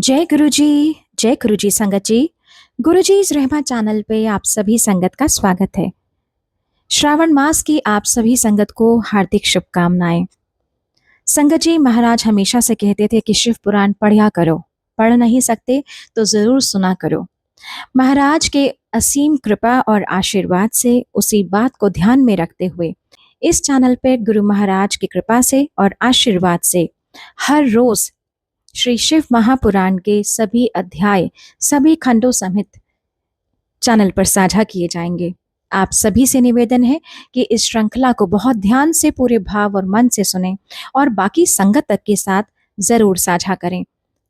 जय गुरु जी संगत जी। गुरु जी इस रहमा चैनल पे आप सभी संगत का स्वागत है। श्रावण मास की आप सभी संगत को हार्दिक शुभकामनाएं। संगत जी, महाराज हमेशा से कहते थे कि शिव पुराण पढ़ा करो, पढ़ नहीं सकते तो जरूर सुना करो। महाराज के असीम कृपा और आशीर्वाद से उसी बात को ध्यान में रखते हुए इस चैनल पे गुरु महाराज की कृपा से और आशीर्वाद से हर रोज श्री शिव महापुराण के सभी अध्याय, सभी खंडों समेत चैनल पर साझा किए जाएंगे। आप सभी से निवेदन है कि इस श्रृंखला को बहुत ध्यान से पूरे भाव और मन से सुने और बाकी संगत तक के साथ जरूर साझा करें,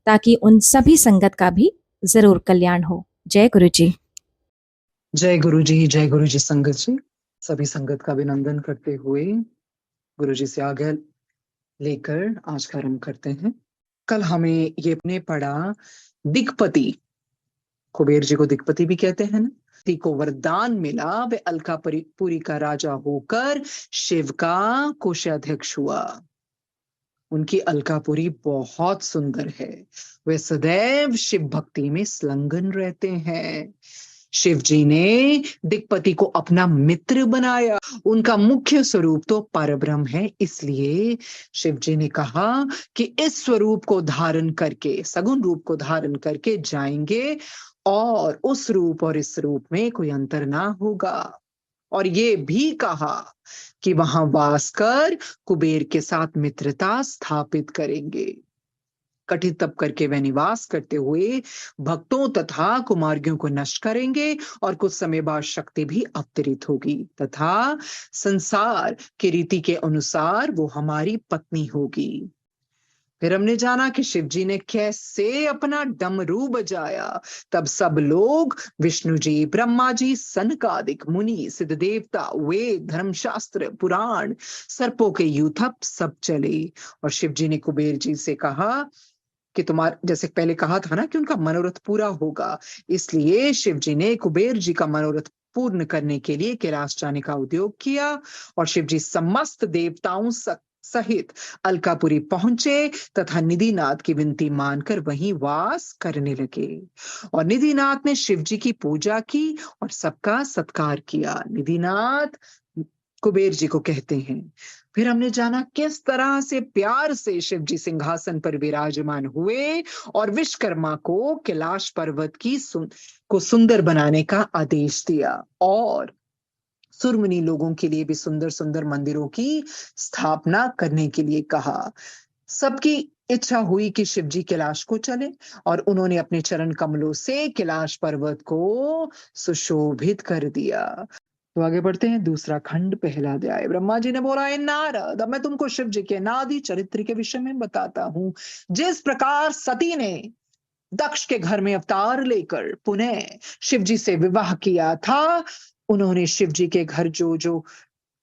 ताकि उन सभी संगत का भी जरूर कल्याण हो। जय गुरु जी। जय गुरु जी, जय गुरु जी संगत जी। सभी संगत का अभिनंदन करते हुए गुरु जी से आज्ञा लेकर आज का आरंभ करते हैं। कल हमें ये ने पढ़ा दिक्पति, कुबेर जी को दिक्पति भी कहते हैं ना, को वरदान मिला, वे अलकापुरी का राजा होकर शिव का कोषाध्यक्ष हुआ। उनकी अलकापुरी बहुत सुंदर है। वे सदैव शिव भक्ति में संलग्न रहते हैं। शिव जी ने दिक्पति को अपना मित्र बनाया। उनका मुख्य स्वरूप तो परब्रह्म है, इसलिए शिव जी ने कहा कि इस स्वरूप को धारण करके, सगुण रूप को धारण करके जाएंगे और उस रूप और इस रूप में कोई अंतर ना होगा। और ये भी कहा कि वहां वास कर कुबेर के साथ मित्रता स्थापित करेंगे। कठिन तप करके वह निवास करते हुए भक्तों तथा कुमार्गियों को नष्ट करेंगे और कुछ समय बाद शक्ति भी अवतरित होगी तथा संसार की रीति के अनुसार वो हमारी पत्नी होगी। फिर हमने जाना कि शिव जी ने कैसे अपना डमरू बजाया। तब सब लोग, विष्णु जी, ब्रह्मा जी, सनकादिक मुनि, सिद्ध देवता, वेद, धर्मशास्त्र, पुराण, सर्पों के यूथप सब चले। और शिव जी ने कुबेर जी से कहा कि तुम्हारा, जैसे पहले कहा था ना कि उनका मनोरथ पूरा होगा, इसलिए शिव जी ने कुबेर जी का मनोरथ पूर्ण करने के लिए कैलाश जाने का उद्योग किया। और शिव जी समस्त देवताओं सहित अलकापुरी पहुंचे तथा निधिनाथ की विनती मानकर वहीं वास करने लगे। और निधिनाथ ने शिव जी की पूजा की और सबका सत्कार किया। निधिनाथ कुबेर जी को कहते हैं। फिर हमने जाना किस तरह से प्यार से शिव जी सिंहासन पर विराजमान हुए और विश्वकर्मा को कैलाश पर्वत को सुंदर बनाने का आदेश दिया और सुरमुनि लोगों के लिए भी सुंदर सुंदर मंदिरों की स्थापना करने के लिए कहा। सबकी इच्छा हुई कि शिव जी कैलाश को चले और उन्होंने अपने चरण कमलों से कैलाश पर्वत को सुशोभित कर दिया। तो आगे बढ़ते हैं, दूसरा खंड, पहला अध्याय। ब्रह्मा जी ने बोला, ए नारद, अब मैं तुमको शिव जी के नादि चरित्र के विषय में बताता हूं। जिस प्रकार सती ने दक्ष के घर में अवतार लेकर पुनः शिव जी से विवाह किया था, उन्होंने शिव जी के घर जो जो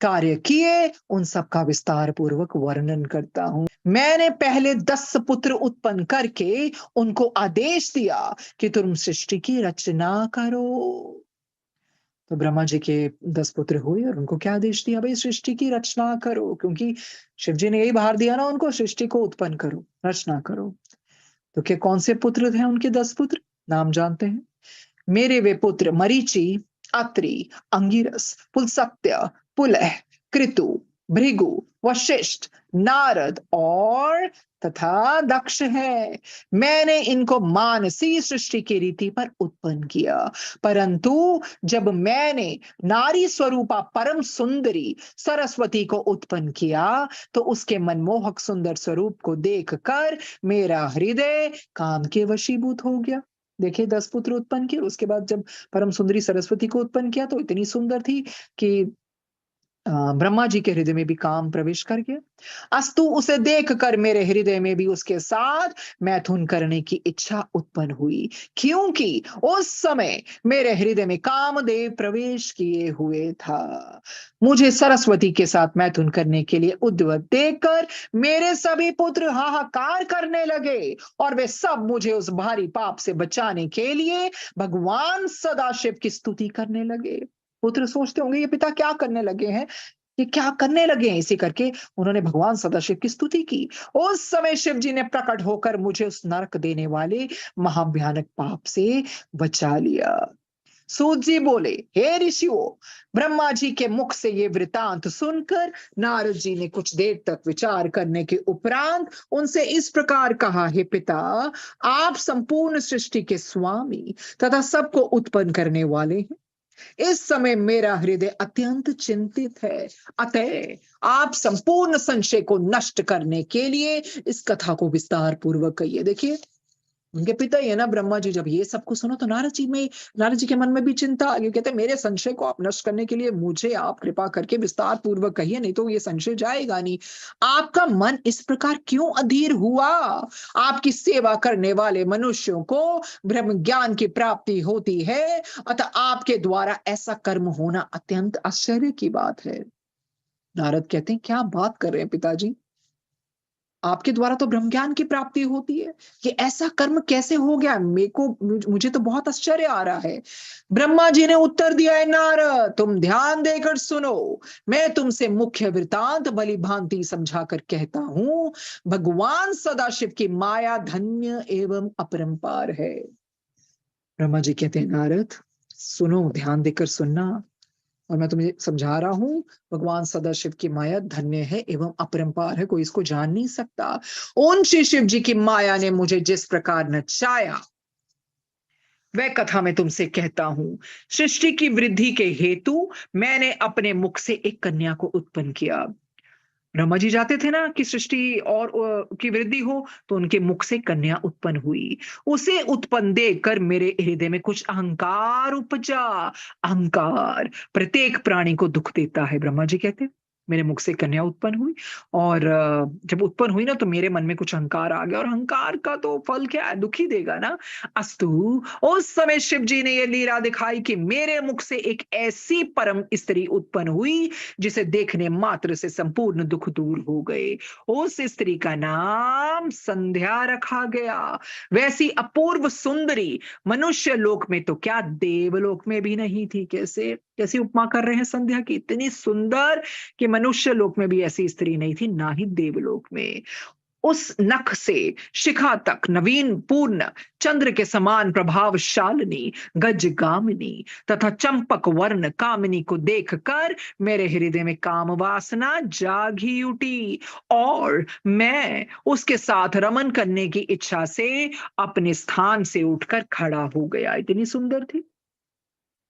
कार्य किए उन सब का विस्तार पूर्वक वर्णन करता हूं। मैंने पहले 10 पुत्र उत्पन्न करके उनको आदेश दिया कि तुम सृष्टि की रचना करो। तो ब्रह्मा जी के 10 पुत्र हुए और उनको क्या आदेश दिया, भाई सृष्टि की रचना करो, क्योंकि शिव जी ने यही भार दिया ना उनको, सृष्टि को उत्पन्न करो, रचना करो। तो क्या कौन से पुत्र थे उनके 10 पुत्र, नाम जानते हैं। मेरे वे पुत्र मरीचि, अत्रि, अंगिरस, पुलस्त्य, पुलह, कृतु, भृगु, वशिष्ठ, नारद और तथा दक्ष है। मैंने इनको मानसी सृष्टि की रीति पर उत्पन्न किया, परंतु जब मैंने नारी स्वरूपा परम सुंदरी सरस्वती को उत्पन्न किया तो उसके मनमोहक सुंदर स्वरूप को देखकर मेरा हृदय काम के वशीभूत हो गया। देखिए 10 पुत्र उत्पन्न किए, उसके बाद जब परम सुंदरी सरस्वती को उत्पन्न किया तो इतनी सुंदर थी कि ब्रह्मा जी के हृदय में भी काम प्रवेश कर गया। अस्तु उसे देखकर मेरे हृदय में भी उसके साथ मैथुन करने की इच्छा उत्पन्न हुई, क्योंकि उस समय मेरे हृदय में कामदेव प्रवेश किए हुए था। मुझे सरस्वती के साथ मैथुन करने के लिए उद्यत देखकर मेरे सभी पुत्र हाहाकार करने लगे और वे सब मुझे उस भारी पाप से बचाने के लिए भगवान सदाशिव की स्तुति करने लगे। पुत्र सोचते होंगे ये पिता क्या करने लगे हैं, ये क्या करने लगे हैं? इसी करके उन्होंने भगवान सदाशिव की स्तुति की। उस समय शिव जी ने प्रकट होकर मुझे उस नरक देने वाले महाभयानक पाप से बचा लिया। सूत जी बोले, हे ऋषियों, ब्रह्मा जी के मुख से ये वृतांत सुनकर नारद जी ने कुछ देर तक विचार करने के उपरांत उनसे इस प्रकार कहा, हे पिता, आप संपूर्ण सृष्टि के स्वामी तथा सबको उत्पन्न करने वाले हैं। इस समय मेरा हृदय अत्यंत चिंतित है, अतः आप संपूर्ण संशय को नष्ट करने के लिए इस कथा को विस्तार पूर्वक कहिए। देखिए, उनके पिता ही है ना ब्रह्मा जी, जब ये सब कुछ सुनो तो नारद जी के मन में भी चिंता आ गई। कहते, मेरे संशय को आप नष्ट करने के लिए मुझे आप कृपा करके विस्तार पूर्वक कहिए, नहीं तो ये संशय जाएगा नहीं। आपका मन इस प्रकार क्यों अधीर हुआ? आपकी सेवा करने वाले मनुष्यों को ब्रह्म ज्ञान की प्राप्ति होती है, अतः आपके द्वारा ऐसा कर्म होना अत्यंत आश्चर्य की बात है। नारद कहते हैं, क्या बात कर रहे हैं पिताजी? आपके द्वारा तो ब्रह्म ज्ञान की प्राप्ति होती है, ये ऐसा कर्म कैसे हो गया? मुझे तो बहुत आश्चर्य आ रहा है। ब्रह्मा जी ने उत्तर दिया है, नारद तुम ध्यान देकर सुनो, मैं तुमसे मुख्य वृतांत भली भांति समझा कर कहता हूं। भगवान सदाशिव की माया धन्य एवं अपरंपार है। ब्रह्मा जी कहते हैं, नारद सुनो, ध्यान देकर सुनना, और मैं तुम्हें समझा रहा हूं, भगवान सदाशिव की माया धन्य है एवं अपरंपार है, कोई इसको जान नहीं सकता। उन श्री शिव जी की माया ने मुझे जिस प्रकार नचाया, वह कथा मैं तुमसे कहता हूं। सृष्टि की वृद्धि के हेतु मैंने अपने मुख से एक कन्या को उत्पन्न किया। ब्रह्मा जी चाहते थे ना कि सृष्टि और की वृद्धि हो, तो उनके मुख से कन्या उत्पन्न हुई। उसे उत्पन्न देखकर मेरे हृदय में कुछ अहंकार उपजा। अहंकार प्रत्येक प्राणी को दुख देता है, ब्रह्मा जी कहते हैं। मेरे मुख से कन्या उत्पन्न हुई, और जब उत्पन्न हुई ना, तो मेरे मन में कुछ अहंकार आ गया, और अहंकार का तो फल क्या है? दुख ही देगा ना। अस्तु, उस समय शिव जी ने यह लीला दिखाई कि मेरे मुख से एक ऐसी परम स्त्री उत्पन्न हुई जिसे देखने मात्र से संपूर्ण दुख दूर हो गए। उस स्त्री का नाम संध्या रखा गया। वैसी अपूर्व सुंदरी मनुष्य लोक में तो क्या, देवलोक में भी नहीं थी। कैसे कैसी उपमा कर रहे हैं संध्या की, इतनी सुंदर कि मनुष्य लोक में भी ऐसी स्त्री नहीं थी, ना ही देवलोक में। उस नख से शिखा तक नवीन पूर्ण चंद्र के समान प्रभावशालिनी गजगामिनी तथा चंपक वर्ण कामिनी को देखकर मेरे हृदय में काम वासना जागी उठी, और मैं उसके साथ रमन करने की इच्छा से अपने स्थान से उठकर खड़ा हो गया। इतनी सुंदर थी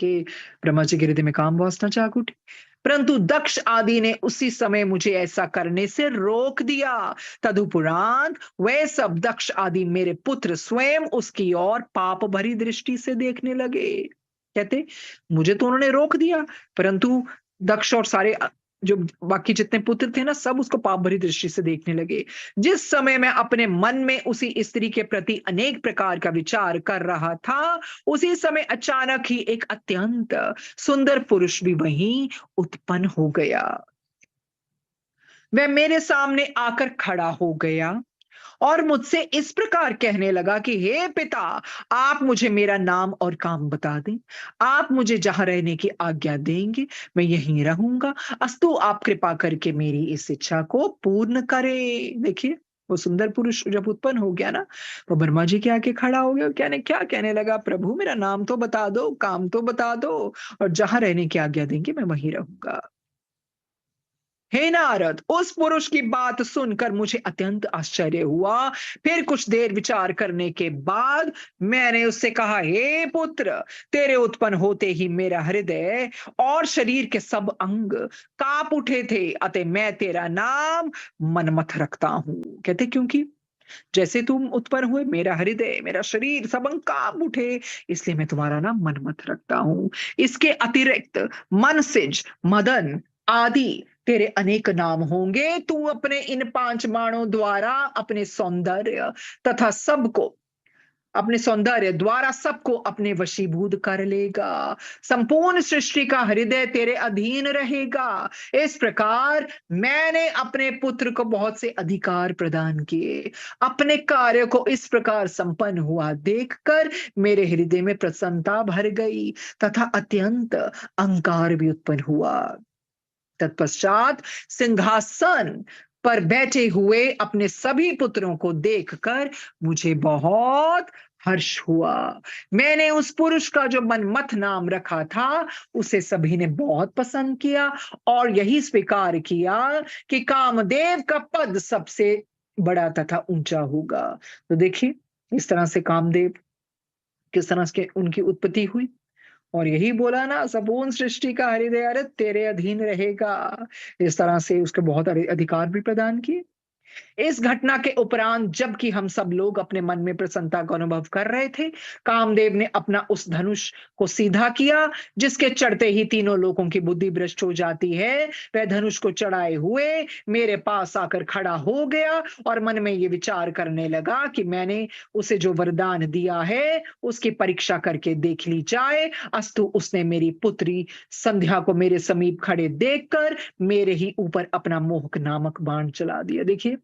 कि ब्रह्मा जी के हृदय में काम वासना जाग उठी। परंतु दक्ष आदि ने उसी समय मुझे ऐसा करने से रोक दिया। तदुपरांत वे सब दक्ष आदि मेरे पुत्र स्वयं उसकी ओर पाप भरी दृष्टि से देखने लगे। कहते, मुझे तो उन्होंने रोक दिया, परंतु दक्ष और सारे जो बाकी जितने पुत्र थे ना, सब उसको पाप भरी दृष्टि से देखने लगे। जिस समय मैं अपने मन में उसी स्त्री के प्रति अनेक प्रकार का विचार कर रहा था, उसी समय अचानक ही एक अत्यंत सुंदर पुरुष भी वहीं उत्पन्न हो गया। वह मेरे सामने आकर खड़ा हो गया और मुझसे इस प्रकार कहने लगा कि हे पिता, आप मुझे मेरा नाम और काम बता दें। आप मुझे जहां रहने की आज्ञा देंगे, मैं यहीं रहूंगा। अस्तु, आप कृपा करके मेरी इस इच्छा को पूर्ण करें। देखिए, वो सुंदर पुरुष जब उत्पन्न हो गया ना, तो ब्रह्मा जी के आके खड़ा हो गया। क्या कहने लगा, प्रभु मेरा नाम तो बता दो, काम तो बता दो, और जहां रहने की आज्ञा देंगे मैं वहीं रहूंगा। हे नारद, उस पुरुष की बात सुनकर मुझे अत्यंत आश्चर्य हुआ। फिर कुछ देर विचार करने के बाद मैंने उससे कहा, हे पुत्र, तेरे उत्पन्न होते ही मेरा हृदय और शरीर के सब अंग कांप उठे थे, अतः मैं तेरा नाम मनमथ रखता हूं। कहते, क्योंकि जैसे तुम उत्पन्न हुए, मेरा हृदय मेरा शरीर सब अंग कांप उठे, इसलिए मैं तुम्हारा नाम मनमथ रखता हूं। इसके अतिरिक्त मनसिज, मदन आदि तेरे अनेक नाम होंगे। तू अपने इन 5 बाणों द्वारा अपने सौंदर्य द्वारा सबको अपने वशीभूत कर लेगा। संपूर्ण सृष्टि का हृदय तेरे अधीन रहेगा। इस प्रकार मैंने अपने पुत्र को बहुत से अधिकार प्रदान किए। अपने कार्य को इस प्रकार संपन्न हुआ देखकर मेरे हृदय में प्रसन्नता भर गई तथा अत्यंत अहंकार भी उत्पन्न हुआ। तत्पश्चात सिंहासन पर बैठे हुए अपने सभी पुत्रों को देखकर मुझे बहुत हर्ष हुआ। मैंने उस पुरुष का जो मनमथ नाम रखा था, उसे सभी ने बहुत पसंद किया और यही स्वीकार किया कि कामदेव का पद सबसे बड़ा तथा ऊंचा होगा। तो देखिए, इस तरह से कामदेव, किस तरह से उनकी उत्पत्ति हुई और यही बोला ना, संपूर्ण सृष्टि का हृदय अरे तेरे अधीन रहेगा। इस तरह से उसके बहुत अधिकार भी प्रदान किए। इस घटना के उपरांत जबकि हम सब लोग अपने मन में प्रसन्नता का अनुभव कर रहे थे, कामदेव ने अपना उस धनुष को सीधा किया जिसके चढ़ते ही तीनों लोगों की बुद्धि भ्रष्ट हो जाती है। वह धनुष को चढ़ाए हुए मेरे पास आकर खड़ा हो गया और मन में ये विचार करने लगा कि मैंने उसे जो वरदान दिया है उसकी परीक्षा करके देख ली जाए। अस्तु उसने मेरी पुत्री संध्या को मेरे समीप खड़े देखकर मेरे ही ऊपर अपना मोहक नामक बाण चला दिया। देखिए,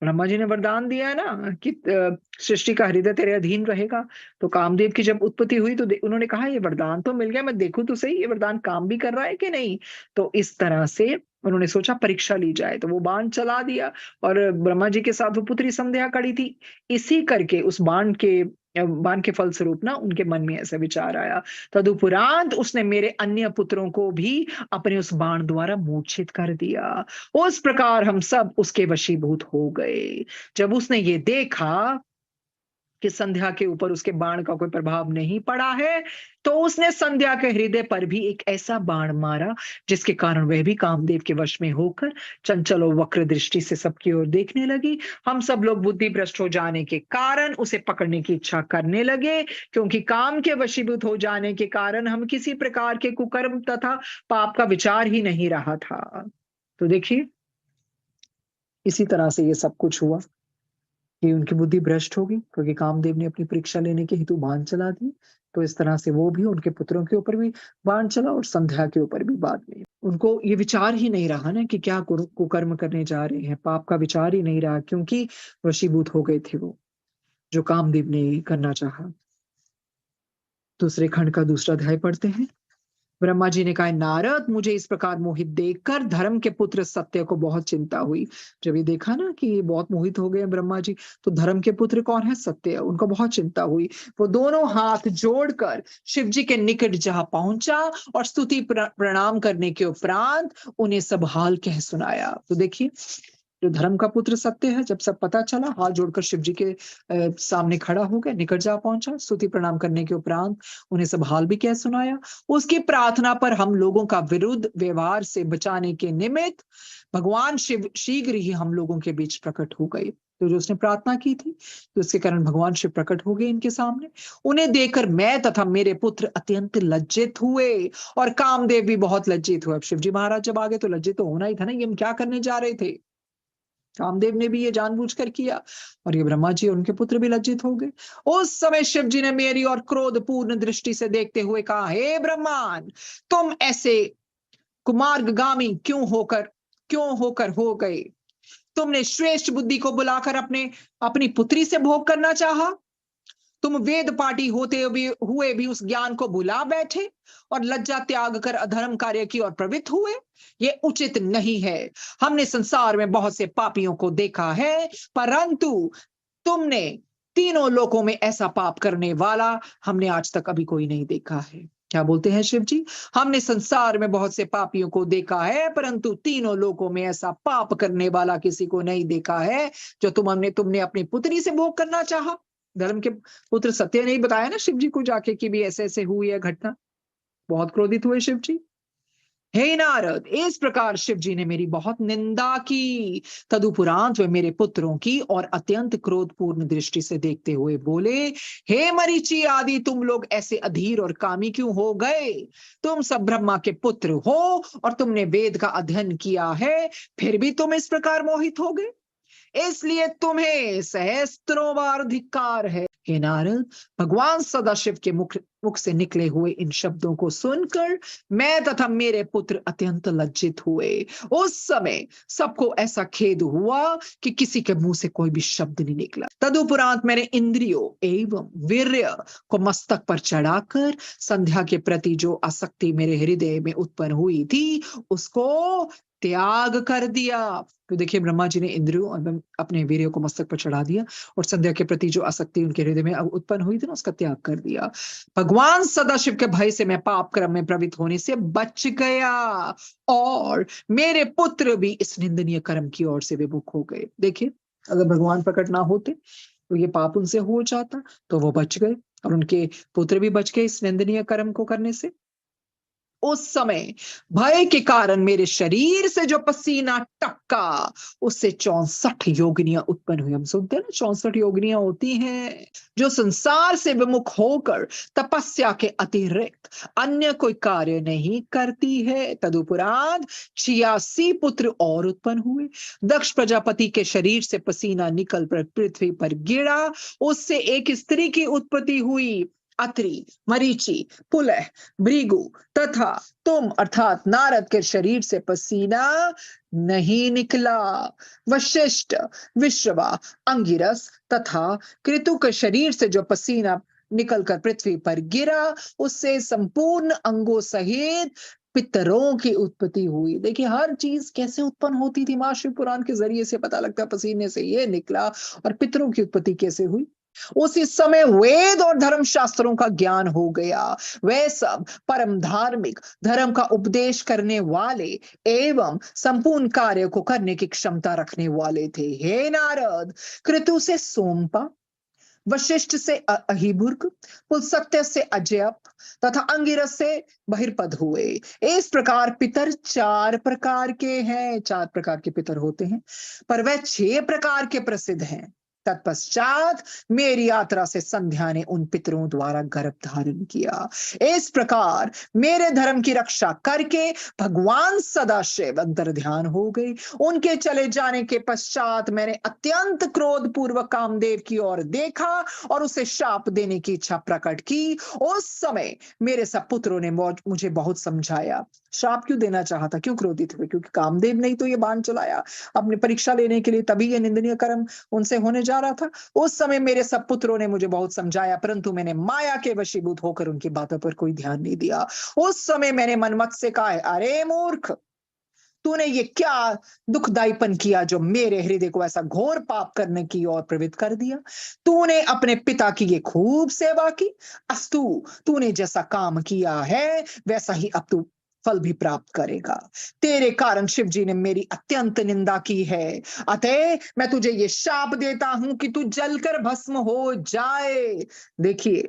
ब्रह्मा जी ने वरदान दिया है ना कि सृष्टि का हृदय तेरे अधीन रहेगा। तो कामदेव की जब उत्पत्ति हुई तो उन्होंने कहा ये वरदान तो मिल गया, मैं देखूं तो सही ये वरदान काम भी कर रहा है कि नहीं। तो इस तरह से उन्होंने सोचा परीक्षा ली जाए, तो वो बाण चला दिया और ब्रह्मा जी के साथ वो पुत्री संध्या खड़ी थी। इसी करके उस बाण के फलस्वरूप ना उनके मन में ऐसा विचार आया। तदुपरांत उसने मेरे अन्य पुत्रों को भी अपने उस बाण द्वारा मूर्छित कर दिया। उस प्रकार हम सब उसके वशीभूत हो गए। जब उसने ये देखा कि संध्या के ऊपर उसके बाण का कोई प्रभाव नहीं पड़ा है, तो उसने संध्या के हृदय पर भी एक ऐसा बाण मारा जिसके कारण वह भी कामदेव के वश में होकर चंचल और वक्र दृष्टि से सबकी ओर देखने लगी। हम सब लोग बुद्धि भ्रष्ट हो जाने के कारण उसे पकड़ने की इच्छा करने लगे, क्योंकि काम के वशीभूत हो जाने के कारण हम किसी प्रकार के कुकर्म तथा पाप का विचार ही नहीं रहा था। तो देखिए, इसी तरह से ये सब कुछ हुआ कि उनकी बुद्धि भ्रष्ट होगी, क्योंकि कामदेव ने अपनी परीक्षा लेने के हेतु बाण चला दी। तो इस तरह से वो भी, उनके पुत्रों के ऊपर भी बाण चला और संध्या के ऊपर भी बाद में। उनको ये विचार ही नहीं रहा ना कि क्या कुकर्म करने जा रहे हैं, पाप का विचार ही नहीं रहा, क्योंकि वशीभूत हो गए थे वो, जो कामदेव ने करना चाहा। दूसरे खंड का दूसरा अध्याय पढ़ते हैं। ब्रह्मा जी ने कहा, नारद मुझे इस प्रकार मोहित देखकर धर्म के पुत्र सत्य को बहुत चिंता हुई। जब ये देखा ना कि ये बहुत मोहित हो गए ब्रह्मा जी, तो धर्म के पुत्र कौन है? सत्य, उनको बहुत चिंता हुई। वो दोनों हाथ जोड़कर शिव जी के निकट जा पहुंचा और स्तुति प्रणाम करने के उपरांत उन्हें सब हाल कह सुनाया। तो देखिए, जो धर्म का पुत्र सत्य है, जब सब पता चला, हाथ जोड़कर शिव जी के सामने खड़ा हो गया, निकट जा पहुंचा, स्तुति प्रणाम करने के उपरांत उन्हें सब हाल भी कह सुनाया। उसकी प्रार्थना पर हम लोगों का विरुद्ध व्यवहार से बचाने के निमित्त भगवान शिव शीघ्र ही हम लोगों के बीच प्रकट हो गए। तो जो उसने प्रार्थना की थी, तो उसके कारण भगवान शिव प्रकट हो गए इनके सामने। उन्हें देखकर मैं तथा मेरे पुत्र अत्यंत लज्जित हुए और कामदेव भी बहुत लज्जित हुए। अब शिव जी महाराज जब आ गए तो लज्जित तो होना ही था ना, ये हम क्या करने जा रहे थे। कामदेव ने भी ये जानबूझकर किया और ये ब्रह्मा जी और उनके पुत्र भी लज्जित हो गए। उस समय शिव जी ने मेरी और क्रोधपूर्ण दृष्टि से देखते हुए कहा, हे ब्रह्मांड, तुम ऐसे कुमार्गगामी क्यों होकर हो गए? तुमने श्रेष्ठ बुद्धि को बुलाकर अपनी पुत्री से भोग करना चाहा। तुम वेद पाठी होते हुए भी उस ज्ञान को भुला बैठे और लज्जा त्याग कर अधर्म कार्य की ओर प्रवृत्त हुए। ये उचित नहीं है। हमने संसार में बहुत से पापियों को देखा है, परंतु तुमने तीनों लोकों में ऐसा पाप करने वाला हमने आज तक अभी कोई नहीं देखा है। क्या बोलते हैं शिव जी? हमने संसार में बहुत से पापियों को देखा है, परंतु तीनों लोकों में ऐसा पाप करने वाला किसी को नहीं देखा है जो तुमने अपनी पुत्री से भोग करना चाहा। धर्म के पुत्र सत्य ने ही बताया ना शिव जी को जाके कि भी ऐसे ऐसे हुई है घटना। बहुत क्रोधित हुए शिव जी। हे नारद, इस प्रकार शिव जी ने मेरी बहुत निंदा की। तदुपरांत वे मेरे पुत्रों की और अत्यंत क्रोधपूर्ण दृष्टि से देखते हुए बोले, हे मरीचि आदि, तुम लोग ऐसे अधीर और कामी क्यों हो गए? तुम सब ब्रह्मा के पुत्र हो और तुमने वेद का अध्ययन किया है, फिर भी तुम इस प्रकार मोहित हो गए। इसलिए तुम्हें सहस्त्रों बार धिक्कार है। हे नारद, भगवान सदाशिव के मुख से निकले हुए इन शब्दों को सुनकर मैं तथा मेरे पुत्र अत्यंत लज्जित हुए। उस समय सबको ऐसा खेद हुआ कि किसी के मुंह से कोई भी शब्द नहीं निकला। तदुपरांत मैंने इंद्रियों एवं वीर्य को मस्तक पर चढ़ाकर संध्या के प्रति जो आसक्ति मेरे हृदय में उत्पन्न हुई थी उसको त्याग कर दिया। तो देखिए, ब्रह्मा जी ने इंद्रियों एवं अपने वीर्य को मस्तक पर चढ़ा दिया और संध्या के प्रति जो आसक्ति उनके हृदय में अब उत्पन्न हुई थी ना, उसका त्याग कर दिया। भगवान सदाशिव के भय से मैं पाप क्रम में प्रवृत्त होने से बच गया और मेरे पुत्र भी इस निंदनीय कर्म की ओर से विमुख हो गए। देखिए, अगर भगवान प्रकट ना होते तो ये पाप उनसे हो जाता, तो वो बच गए और उनके पुत्र भी बच गए इस निंदनीय कर्म को करने से। उस समय भय के कारण मेरे शरीर से जो पसीना टपका उससे 64 योगिनियां उत्पन्न हुई। हम सुनते हैं ना, 64 योगिनियां होती हैं जो संसार से विमुख होकर तपस्या के अतिरिक्त अन्य कोई कार्य नहीं करती है। तदुपरांत 86 पुत्र और उत्पन्न हुए। दक्ष प्रजापति के शरीर से पसीना निकल कर पृथ्वी पर गिरा, उससे एक स्त्री की उत्पत्ति हुई। अत्रि, मरीचि, पुलह, भृगु तथा तुम अर्थात नारद के शरीर से पसीना नहीं निकला। वशिष्ठ, विश्रवा, अंगिरस तथा कृतु के शरीर से जो पसीना निकलकर पृथ्वी पर गिरा उससे संपूर्ण अंगों सहित पितरों की उत्पत्ति हुई। देखिए, हर चीज कैसे उत्पन्न होती थी महाशिव पुराण के जरिए से पता लगता है। पसीने से ये निकला और पितरों की उत्पत्ति कैसे हुई। उसी समय वेद और धर्म शास्त्रों का ज्ञान हो गया। वे सब परम धार्मिक धर्म का उपदेश करने वाले एवं संपूर्ण कार्य को करने की क्षमता रखने वाले थे। हे नारद, कृतु से सोमपा, वशिष्ठ से अहिबुर्ग, पुलसत्य से अजयप तथा अंगिरस से बहिर्पद हुए। इस प्रकार पितर 4 प्रकार के हैं। 4 प्रकार के पितर होते हैं, पर वह 6 प्रकार के प्रसिद्ध हैं। तत्पश्चात मेरी यात्रा से संध्या ने उन पितरों द्वारा गर्भ धारण किया। इस प्रकार मेरे धर्म की रक्षा करके भगवान सदाशिव अंतर ध्यान हो गए। उनके चले जाने के पश्चात मैंने अत्यंत क्रोध पूर्वक कामदेव की ओर देखा और उसे शाप देने की इच्छा प्रकट की। उस समय मेरे सब पुत्रों ने मुझे बहुत समझाया। शाप क्यों देना चाहा था, क्यों क्रोधित हुए? क्योंकि कामदेव ने ही तो ये बाण चलाया अपनी परीक्षा लेने के लिए, तभी ये निंदनीय कर्म उनसे होने जा रहा था। उस समय मेरे सब पुत्रों ने मुझे बहुत समझाया, परंतु मैंने माया के वशीभूत होकर उनकी बातों पर कोई ध्यान नहीं दिया। उस समय मैंने मनमत से कहा, अरे मूर्ख, तूने ये क्या दुखदाईपन किया जो मेरे हृदय को ऐसा घोर पाप करने की ओर प्रवृत्त कर दिया। तूने अपने पिता की ये खूब सेवा की, अस्तु तूने जैसा काम किया है वैसा ही अब तू फल भी प्राप्त करेगा। तेरे कारण शिव जी ने मेरी अत्यंत निंदा की है, अतः मैं तुझे ये शाप देता हूं कि तू जलकर भस्म हो जाए। देखिए,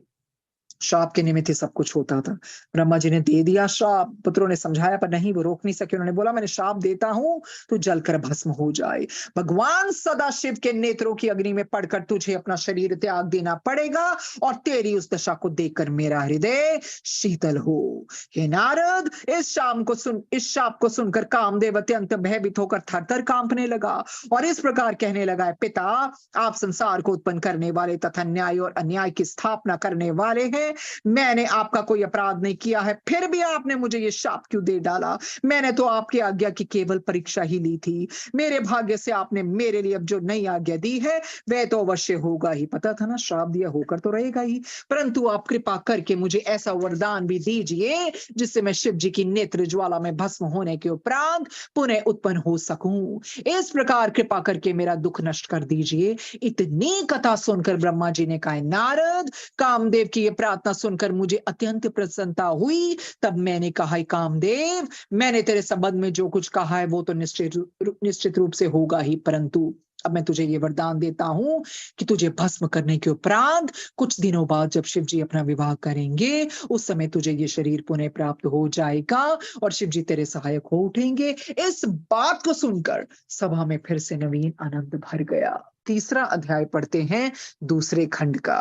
शाप के निमित्त ही सब कुछ होता था। ब्रह्मा जी ने दे दिया शाप, पुत्रों ने समझाया पर नहीं, वो रोक नहीं सके। उन्होंने बोला, मैंने शाप देता हूं तो जलकर भस्म हो जाए। भगवान सदाशिव के नेत्रों की अग्नि में पड़कर तुझे अपना शरीर त्याग देना पड़ेगा और तेरी उस दशा को देखकर मेरा हृदय शीतल हो। हे नारद, इस शाप को सुनकर कामदेव अत्यंत भयभीत होकर थरथर कांपने लगा और इस प्रकार कहने लगा, पिता, आप संसार को उत्पन्न करने वाले तथा न्याय और अन्याय की स्थापना करने वाले हैं। मैंने आपका कोई अपराध नहीं किया है, फिर भी आपने मुझे ये शाप क्यों दे डाला? मैंने तो आपकी आज्ञा की केवल परीक्षा ही ली थी। मेरे भाग्य से आपने मेरे लिए अब जो नई आज्ञा दी है वह तो अवश्य होगा ही। पता था ना, श्राप दिया होकर तो रहेगा ही, परंतु आप कृपा करके मुझे ऐसा वरदान भी दीजिए जिससे मैं शिव जी की नेत्र ज्वाला में भस्म होने के उपरांत पुनः उत्पन्न हो सकूं। इस प्रकार कृपा करके मेरा दुख नष्ट कर दीजिए। इतनी कथा सुनकर ब्रह्मा जी ने कहा, नारद, कामदेव की ये प्रार्थना सुनकर मुझे अत्यंत प्रसन्नता हुई। तब मैंने कहा, कामदेव, मैंने तेरे संबंध में जो कुछ कहा है वो तो निश्चित रूप से होगा ही, परंतु अब मैं तुझे ये वरदान देता हूं कि तुझे भस्म करने के उपरांत कुछ दिनों बाद जब शिव जी अपना विवाह करेंगे उस समय तुझे ये शरीर पुनः प्राप्त हो जाएगा और शिव जी तेरे सहायक हो उठेंगे। इस बात को सुनकर सभा में फिर से नवीन आनंद भर गया। तीसरा अध्याय पढ़ते हैं दूसरे खंड का।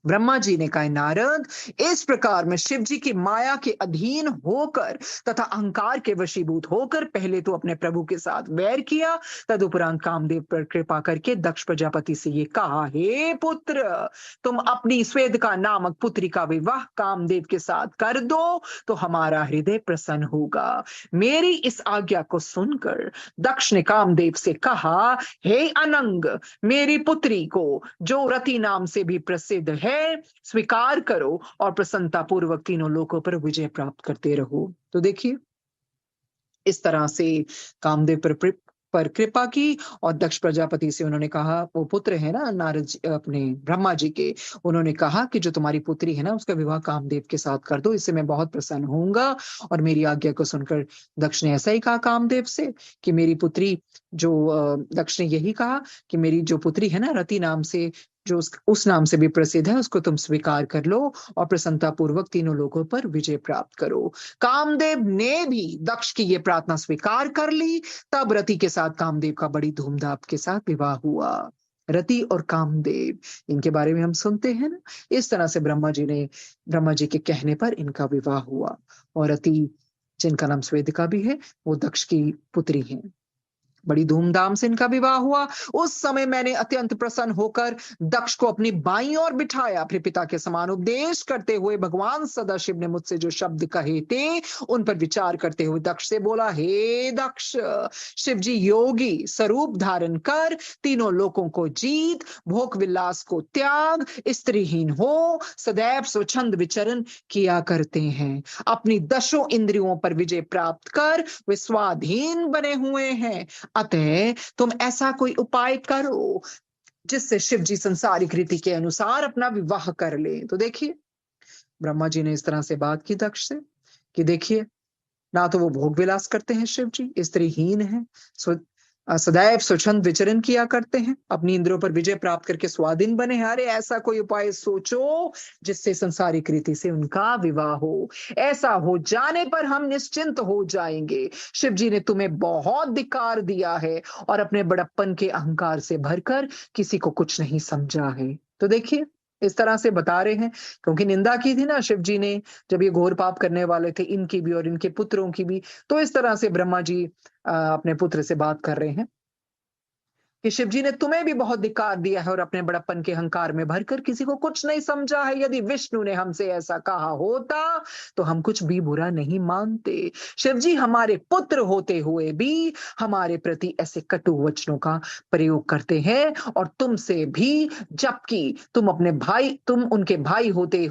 ब्रह्मा जी ने कहा, नारद, इस प्रकार मैं शिव जी की माया के अधीन होकर तथा अहंकार के वशीभूत होकर पहले तो अपने प्रभु के साथ वैर किया, तदुपरांत कामदेव पर कृपा करके दक्ष प्रजापति से ये कहा, हे पुत्र, तुम अपनी स्वेदिका नामक पुत्री का विवाह कामदेव के साथ कर दो तो हमारा हृदय प्रसन्न होगा। मेरी इस आज्ञा को सुनकर दक्ष ने कामदेव से कहा, हे अनंग, मेरी पुत्री को जो रति नाम से भी प्रसिद्ध है स्वीकार करो और प्रसन्नता पूर्वक तीनों लोकों पर विजय प्राप्त करते रहो। तो देखिए, इस तरह से कामदेव पर कृपा की और दक्ष प्रजापति से उन्होंने कहा, वो पुत्र है ना नारद अपने ब्रह्मा जी के, उन्होंने कहा कि जो तुम्हारी पुत्री है ना उसका विवाह कामदेव के साथ कर दो, इससे मैं बहुत प्रसन्न होऊंगा। और मेरी आज्ञा को सुनकर दक्ष ने ऐसा ही कहा कामदेव से कि मेरी पुत्री जो दक्ष ने यही कहा कि मेरी जो पुत्री है ना रति नाम से, जो उस नाम से भी प्रसिद्ध है, उसको तुम स्वीकार कर लो और प्रसन्नता पूर्वक तीनों लोगों पर विजय प्राप्त करो। कामदेव ने भी दक्ष की ये प्रार्थना स्वीकार कर ली। तब रति के साथ कामदेव का बड़ी धूमधाम के साथ विवाह हुआ। रति और कामदेव, इनके बारे में हम सुनते हैं ना, इस तरह से ब्रह्मा जी के कहने पर इनका विवाह हुआ। और रति, जिनका नाम स्वेदिका भी है, वो दक्ष की पुत्री हैं। बड़ी धूमधाम से इनका विवाह हुआ। उस समय मैंने अत्यंत प्रसन्न होकर दक्ष को अपनी बाईं ओर बिठाया। अपने पिता के समान उपदेश करते हुए भगवान सदाशिव ने मुझसे जो शब्द कहे थे उन पर विचार करते हुए दक्ष से बोला, हे दक्ष, शिव जी योगी स्वरूप धारण कर तीनों लोकों को जीत, भोग विलास को त्याग, स्त्रीहीन हो सदैव स्वच्छंद विचरण किया करते हैं। अपनी दशों इंद्रियों पर विजय प्राप्त कर वे स्वाधीन बने हुए हैं। अतः तुम ऐसा कोई उपाय करो जिससे शिव जी संसारिक रीति के अनुसार अपना विवाह कर ले। तो देखिए, ब्रह्मा जी ने इस तरह से बात की दक्ष से कि देखिए, ना तो वो भोग विलास करते हैं शिव जी, स्त्रीहीन है, सदैव स्वच्छंद विचरण किया करते हैं, अपनी इंद्रियों पर विजय प्राप्त करके स्वाधीन बने हैं। अरे ऐसा कोई उपाय सोचो जिससे संसारिक रीति से उनका विवाह हो। ऐसा हो जाने पर हम निश्चिंत हो जाएंगे। शिव जी ने तुम्हें बहुत धिक्कार दिया है और अपने बड़प्पन के अहंकार से भरकर किसी को कुछ नहीं समझा है। तो देखिए, इस तरह से बता रहे हैं, क्योंकि निंदा की थी ना शिव जी ने जब ये घोर पाप करने वाले थे, इनकी भी और इनके पुत्रों की भी। तो इस तरह से ब्रह्मा जी अपने पुत्र से बात कर रहे हैं कि शिव जी ने तुम्हें भी बहुत धिक्कार दिया है और अपने बड़प्पन के अहंकार में भरकर किसी को कुछ नहीं समझा है। यदि विष्णु ने हमसे ऐसा कहा होता तो हम कुछ भी बुरा नहीं मानते। शिव जी हमारे पुत्र होते हुए भी हमारे प्रति ऐसे कटु वचनों का प्रयोग करते हैं, और तुमसे भी, जबकि तुम उनके भाई होते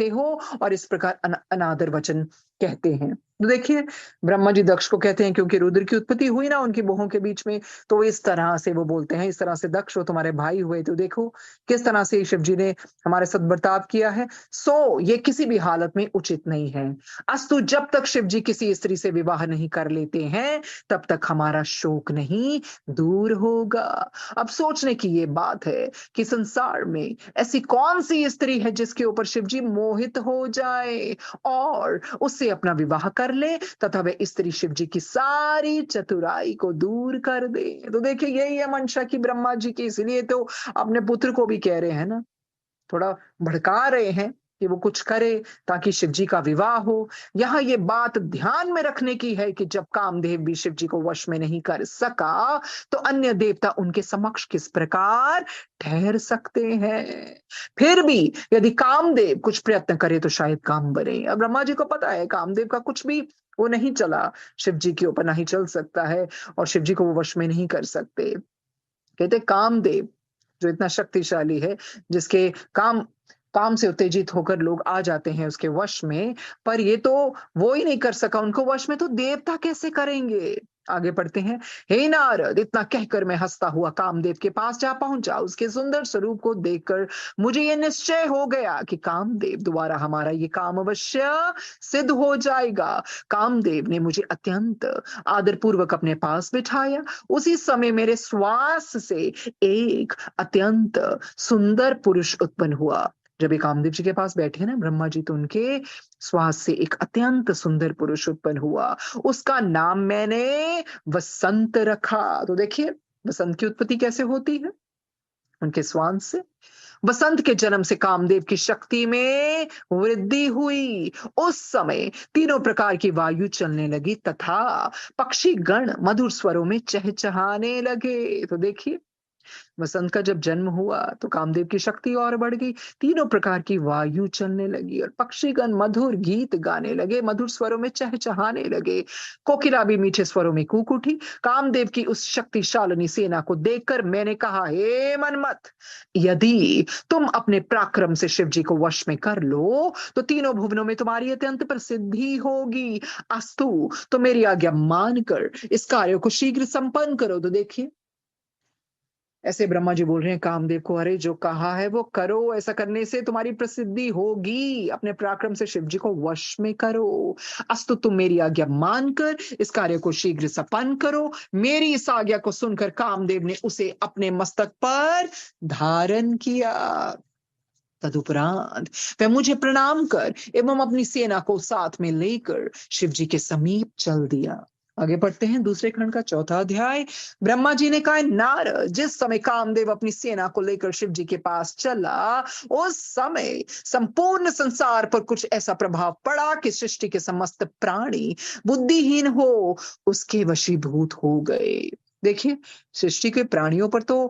हो और इस प्रकार अनादर वचन कहते हैं। तो देखिए, ब्रह्मा जी दक्ष को कहते हैं, क्योंकि रुद्र की उत्पत्ति हुई ना उनकी बहुओं के बीच में, तो इस तरह से वो बोलते हैं, इस तरह से दक्ष, वो तुम्हारे भाई हुए। तो देखो किस तरह से शिव जी ने हमारे साथ बर्ताव किया है। सो ये किसी भी हालत में उचित नहीं है। अस्तु, जब तक शिव जी किसी स्त्री से विवाह नहीं कर लेते हैं तब तक हमारा शोक नहीं दूर होगा। अब सोचने की ये बात है कि संसार में ऐसी कौन सी स्त्री है जिसके ऊपर शिव जी मोहित हो जाए और उससे अपना विवाह कर ले तथा वह स्त्री शिव जी की सारी चतुराई को दूर कर दे। तो देखिए, यही है मंशा की ब्रह्मा जी की, इसलिए तो अपने पुत्र को भी कह रहे हैं ना, थोड़ा भड़का रहे हैं कि वो कुछ करे ताकि शिव जी का विवाह हो। यहाँ ये बात ध्यान में रखने की है कि जब कामदेव भी शिव जी को वश में नहीं कर सका तो अन्य देवता उनके समक्ष किस प्रकार ठहर सकते हैं। फिर भी यदि कामदेव कुछ प्रयत्न करे तो शायद काम बने। अब ब्रह्मा जी को पता है कामदेव का कुछ भी वो नहीं चला शिव जी के ऊपर, नहीं चल सकता है और शिव जी को वो वश में नहीं कर सकते। कहते कामदेव जो इतना शक्तिशाली है, जिसके काम से उत्तेजित होकर लोग आ जाते हैं उसके वश में, पर ये तो वो ही नहीं कर सका उनको वश में, तो देवता कैसे करेंगे। आगे पढ़ते हैं, हे नारद, इतना कहकर मैं हंसता हुआ कामदेव के पास जा पहुंचा। उसके सुंदर स्वरूप को देखकर मुझे ये निश्चय हो गया कि कामदेव द्वारा हमारा ये काम अवश्य सिद्ध हो जाएगा। कामदेव ने मुझे अत्यंत आदरपूर्वक अपने पास बिठाया। उसी समय मेरे श्वास से एक अत्यंत सुंदर पुरुष उत्पन्न हुआ। जब ये कामदेव जी के पास बैठे ना ब्रह्मा जी, तो उनके श्वास से एक अत्यंत सुंदर पुरुष उत्पन्न हुआ। उसका नाम मैंने वसंत रखा। तो देखिए, वसंत की उत्पत्ति कैसे होती है, उनके श्वास से। वसंत के जन्म से कामदेव की शक्ति में वृद्धि हुई। उस समय तीनों प्रकार की वायु चलने लगी तथा पक्षी गण मधुर स्वरों में चहचहाने लगे। तो देखिए, वसंत का जब जन्म हुआ तो कामदेव की शक्ति और बढ़ गई। तीनों प्रकार की वायु चलने लगी और पक्षीगण मधुर गीत गाने लगे, मधुर स्वरों में चहचहाने लगे। कोकिला भी मीठे स्वरों में कूक उठी। कामदेव की उस शक्तिशालिनी सेना को देखकर मैंने कहा, हे मनमत, यदि तुम अपने पराक्रम से शिव जी को वश में कर लो तो तीनों भुवनों में तुम्हारी अत्यंत प्रसिद्धि होगी। अस्तु, तो मेरी आज्ञा मानकर इस कार्य को शीघ्र संपन्न करो। तो देखिए, ऐसे ब्रह्मा जी बोल रहे हैं कामदेव को, अरे जो कहा है वो करो, ऐसा करने से तुम्हारी प्रसिद्धि होगी। अपने पराक्रम से शिव जी को वश में करो। अस्तु, तुम मेरी आज्ञा मानकर इस कार्य को शीघ्र संपन्न करो। मेरी इस आज्ञा को सुनकर कामदेव ने उसे अपने मस्तक पर धारण किया। तदुपरांत वह मुझे प्रणाम कर एवं अपनी सेना को साथ में लेकर शिव जी के समीप चल दिया। आगे पढ़ते हैं दूसरे खंड का 4था अध्याय। ब्रह्मा जी ने कहा, नारद, जिस समय कामदेव अपनी सेना को लेकर शिव जी के पास चला, उस समय संपूर्ण संसार पर कुछ ऐसा प्रभाव पड़ा कि सृष्टि के समस्त प्राणी बुद्धिहीन हो उसके वशीभूत हो गए। देखिए, सृष्टि के प्राणियों पर तो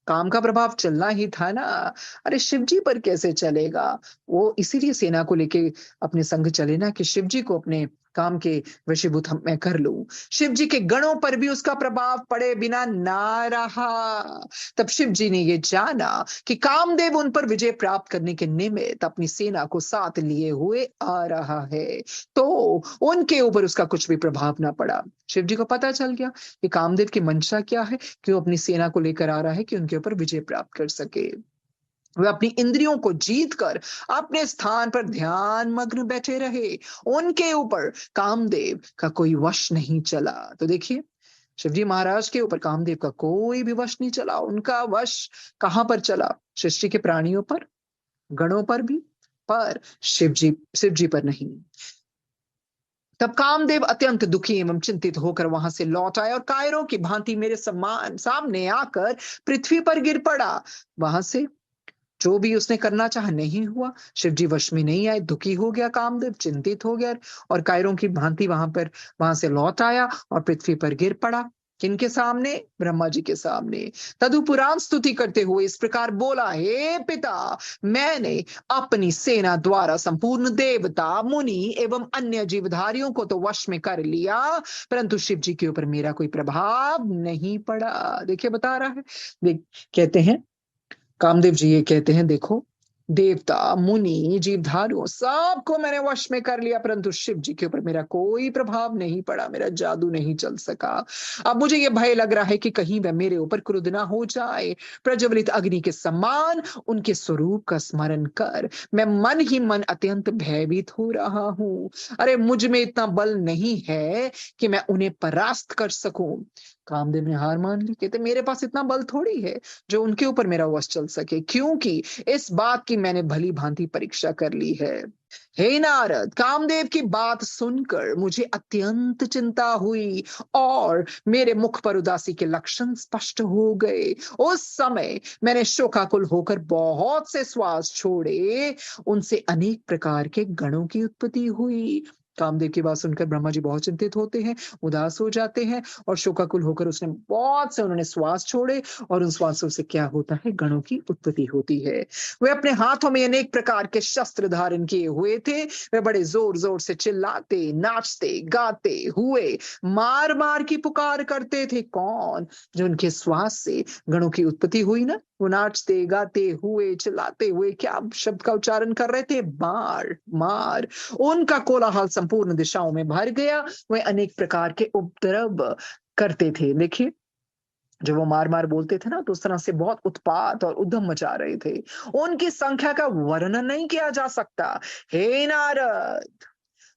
काम का प्रभाव चलना ही था ना। अरे शिव जी पर कैसे चलेगा? वो इसीलिए सेना को लेके अपने संग चले ना, कि शिव जी को अपने काम के वशीभूत मैं कर लूं। शिव जी के गणों पर भी उसका प्रभाव पड़े बिना ना रहा। तब शिव जी ने ये जाना कि कामदेव उन पर विजय प्राप्त करने के निमित्त अपनी सेना को साथ लिए हुए आ रहा है, तो उनके ऊपर उसका कुछ भी प्रभाव ना पड़ा। शिव जी को पता चल गया कि कामदेव की मंशा क्या है, क्यों अपनी सेना को लेकर आ रहा है, कि उनके ऊपर विजय प्राप्त कर सके। वे अपनी इंद्रियों को जीतकर अपने स्थान पर ध्यान मग्न बैठे रहे। उनके ऊपर कामदेव का कोई वश नहीं चला। तो देखिए, शिवजी महाराज के ऊपर कामदेव का कोई भी वश नहीं चला। उनका वश कहां पर चला? सृष्टि के प्राणियों पर, गणों पर भी, पर शिवजी पर नहीं। तब कामदेव अत्यंत दुखी एवं चिंतित होकर वहां से लौट आए और कायरों की भांति मेरे सम्मान सामने आकर पृथ्वी पर गिर पड़ा। वहां से जो भी उसने करना चाहा नहीं हुआ। शिवजी वश में नहीं आए, दुखी हो गया कामदेव, चिंतित हो गया और कायरों की भांति वहां से लौट आया और पृथ्वी पर गिर पड़ा। किनके सामने? ब्रह्मा जी के सामने। तदुपरांत स्तुति करते हुए इस प्रकार बोला, हे पिता, मैंने अपनी सेना द्वारा संपूर्ण देवता, मुनि एवं अन्य जीवधारियों को तो वश में कर लिया, परंतु शिव जी के ऊपर मेरा कोई प्रभाव नहीं पड़ा। देखिए, बता रहा है, देख, कहते हैं कामदेव जी, ये कहते हैं, देखो, देवता, मुनि, जीवधारुओं सबको मैंने वश में कर लिया, परंतु शिव जी के ऊपर मेरा कोई प्रभाव नहीं पड़ा, मेरा जादू नहीं चल सका। अब मुझे ये भय लग रहा है कि कहीं वह मेरे ऊपर क्रुद्ध ना हो जाए। प्रज्वलित अग्नि के समान उनके स्वरूप का स्मरण कर मैं मन ही मन अत्यंत भयभीत हो रहा हूं। अरे मुझ में इतना बल नहीं है कि मैं उन्हें परास्त कर सकूं। कामदेव ने हार मान ली, कहते मेरे पास इतना बल थोड़ी है जो उनके ऊपर मेरा वश चल सके, क्योंकि इस बात की मैंने भली भांति परीक्षा कर ली है। हे नारद, कामदेव की बात सुनकर मुझे अत्यंत चिंता हुई और मेरे मुख पर उदासी के लक्षण स्पष्ट हो गए। उस समय मैंने शोकाकुल होकर बहुत से श्वास छोड़े, उनसे अनेक प्रकार के गणों की उत्पत्ति हुई। कामदेव की बात सुनकर ब्रह्मा जी बहुत चिंतित होते हैं, उदास हो जाते हैं और शोकाकुल होकर उसने बहुत से उन्होंने श्वास छोड़े और उन श्वासों से क्या होता है? गणों की उत्पत्ति होती है। वे अपने हाथों में अनेक प्रकार के शस्त्र धारण किए हुए थे। वे बड़े जोर जोर से चिल्लाते, नाचते, गाते हुए मार मार की पुकार करते थे। कौन? जो उनके श्वास से गणों की उत्पत्ति हुई ना, वो नाचते, गाते हुए, चिल्लाते हुए क्या शब्द का उच्चारण कर रहे थे? मार मार। उनका कोलाहल संपूर्ण दिशाओं में भर गया। वे अनेक प्रकार के उपद्रव करते थे। देखिए, जब वो मार मार बोलते थे ना, तो उस तरह से बहुत उत्पात और उद्यम मचा रहे थे। उनकी संख्या का वर्णन नहीं किया जा सकता। हे नारद,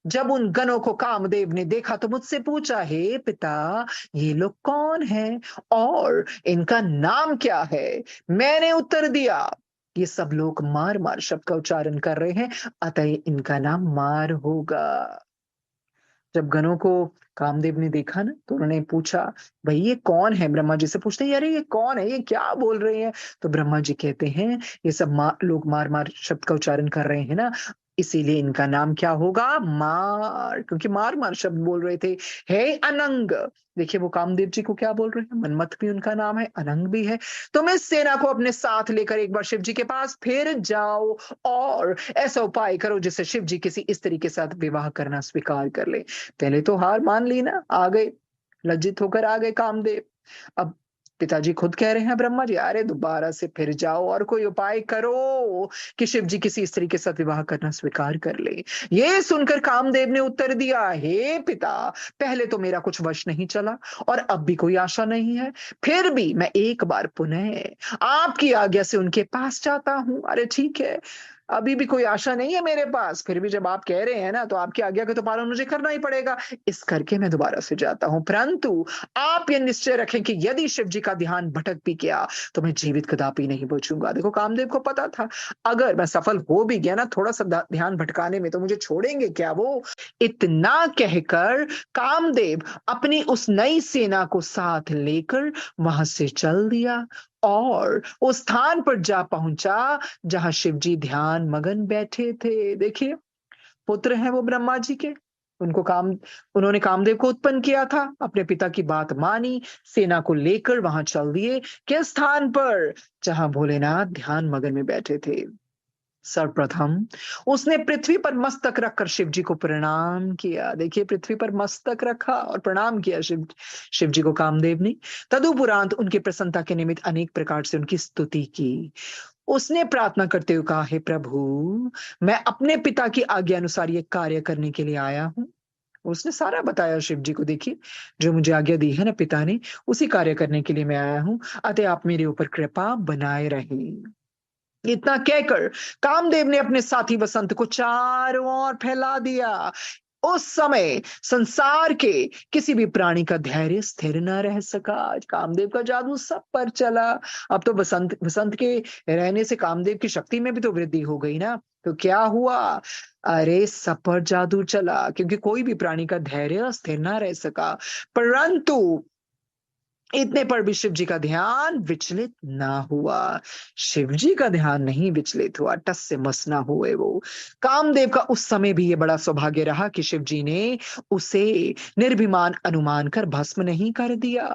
जब उन गणों को कामदेव ने देखा तो मुझसे पूछा, हे पिता, ये लोग कौन हैं और इनका नाम क्या है? मैंने उत्तर दिया, ये सब लोग मार मार शब्द का उच्चारण कर रहे हैं, अतः इनका नाम मार होगा। जब गणों को कामदेव ने देखा ना, तो उन्होंने पूछा, भाई ये कौन है? ब्रह्मा जी से पूछते हैं, अरे ये कौन है, ये क्या बोल रहे हैं? तो ब्रह्मा जी कहते हैं, ये सब लोग मार मार शब्द का उच्चारण कर रहे हैं ना, इसीलिए इनका नाम क्या होगा? मार, क्योंकि मार मार शब्द बोल रहे थे। हे अनंग, देखिए वो कामदेव जी को क्या बोल रहे हैं, मनमथ भी उनका नाम है, अनंग भी है। तुम इस सेना को अपने साथ लेकर एक बार शिव जी के पास फिर जाओ और ऐसा उपाय करो जिससे शिव जी किसी स्त्री के साथ विवाह करना स्वीकार कर ले। पहले तो हार मान ली ना, आ गए, लज्जित होकर आ गए कामदेव। अब पिताजी खुद कह रहे हैं ब्रह्मा जी, अरे दोबारा से फिर जाओ और कोई उपाय करो कि शिव जी किसी स्त्री के साथ विवाह करना स्वीकार कर ले। ये सुनकर कामदेव ने उत्तर दिया, हे पिता, पहले तो मेरा कुछ वश नहीं चला और अब भी कोई आशा नहीं है, फिर भी मैं एक बार पुनः आपकी आज्ञा से उनके पास जाता हूँ। अरे ठीक है, अभी भी कोई आशा नहीं है मेरे पास, फिर भी जब आप कह रहे हैं ना, तो आपकी आज्ञा का तो पालन मुझे करना ही पड़ेगा, इस करके मैं दोबारा से जाता हूं। परंतु आप ये निश्चय रखें कि यदि शिव जी का ध्यान भटक भी गया तो मैं जीवित कदापि नहीं बचूंगा। देखो कामदेव को पता था, अगर मैं सफल हो भी गया ना थोड़ा सा ध्यान भटकाने में, तो मुझे छोड़ेंगे क्या वो? इतना कहकर कामदेव अपनी उस नई सेना को साथ लेकर वहां से चल दिया और उस स्थान पर जा पहुंचा जहां शिवजी ध्यान मगन बैठे थे। देखिए, पुत्र हैं वो ब्रह्मा जी के, उनको उन्होंने कामदेव को उत्पन्न किया था, अपने पिता की बात मानी, सेना को लेकर वहां चल दिए, किस स्थान पर? जहां भोलेनाथ ध्यान मगन में बैठे थे। सर्वप्रथम उसने पृथ्वी पर मस्तक रखकर शिव जी को प्रणाम किया। देखिए, पृथ्वी पर मस्तक रखा और प्रणाम किया शिव जी को कामदेव ने। तदुपरांत उनकी प्रसन्नता के निमित्त अनेक प्रकार से उनकी स्तुति की। उसने प्रार्थना करते हुए कहा, हे प्रभु, मैं अपने पिता की आज्ञा अनुसार ये कार्य करने के लिए आया हूँ। उसने सारा बताया शिव जी को, देखिए जो मुझे आज्ञा दी है ना पिता ने, उसी कार्य करने के लिए मैं आया हूँ, अतः आप मेरे ऊपर कृपा बनाए रहें। इतना कहकर कामदेव ने अपने साथी वसंत को चारों ओर फैला दिया। उस समय संसार के किसी भी प्राणी का धैर्य स्थिर न रह सका। आज कामदेव का जादू सब पर चला। अब तो वसंत वसंत के रहने से कामदेव की शक्ति में भी तो वृद्धि हो गई ना। तो क्या हुआ? अरे सब पर जादू चला, क्योंकि कोई भी प्राणी का धैर्य स्थिर न रह सका। परंतु इतने पर भी शिव जी का ध्यान विचलित ना हुआ। शिव जी का ध्यान नहीं विचलित हुआ, टस से मस ना हुए वो। कामदेव का उस समय भी ये बड़ा सौभाग्य रहा कि शिव जी ने उसे निर्भिमान अनुमान कर भस्म नहीं कर दिया।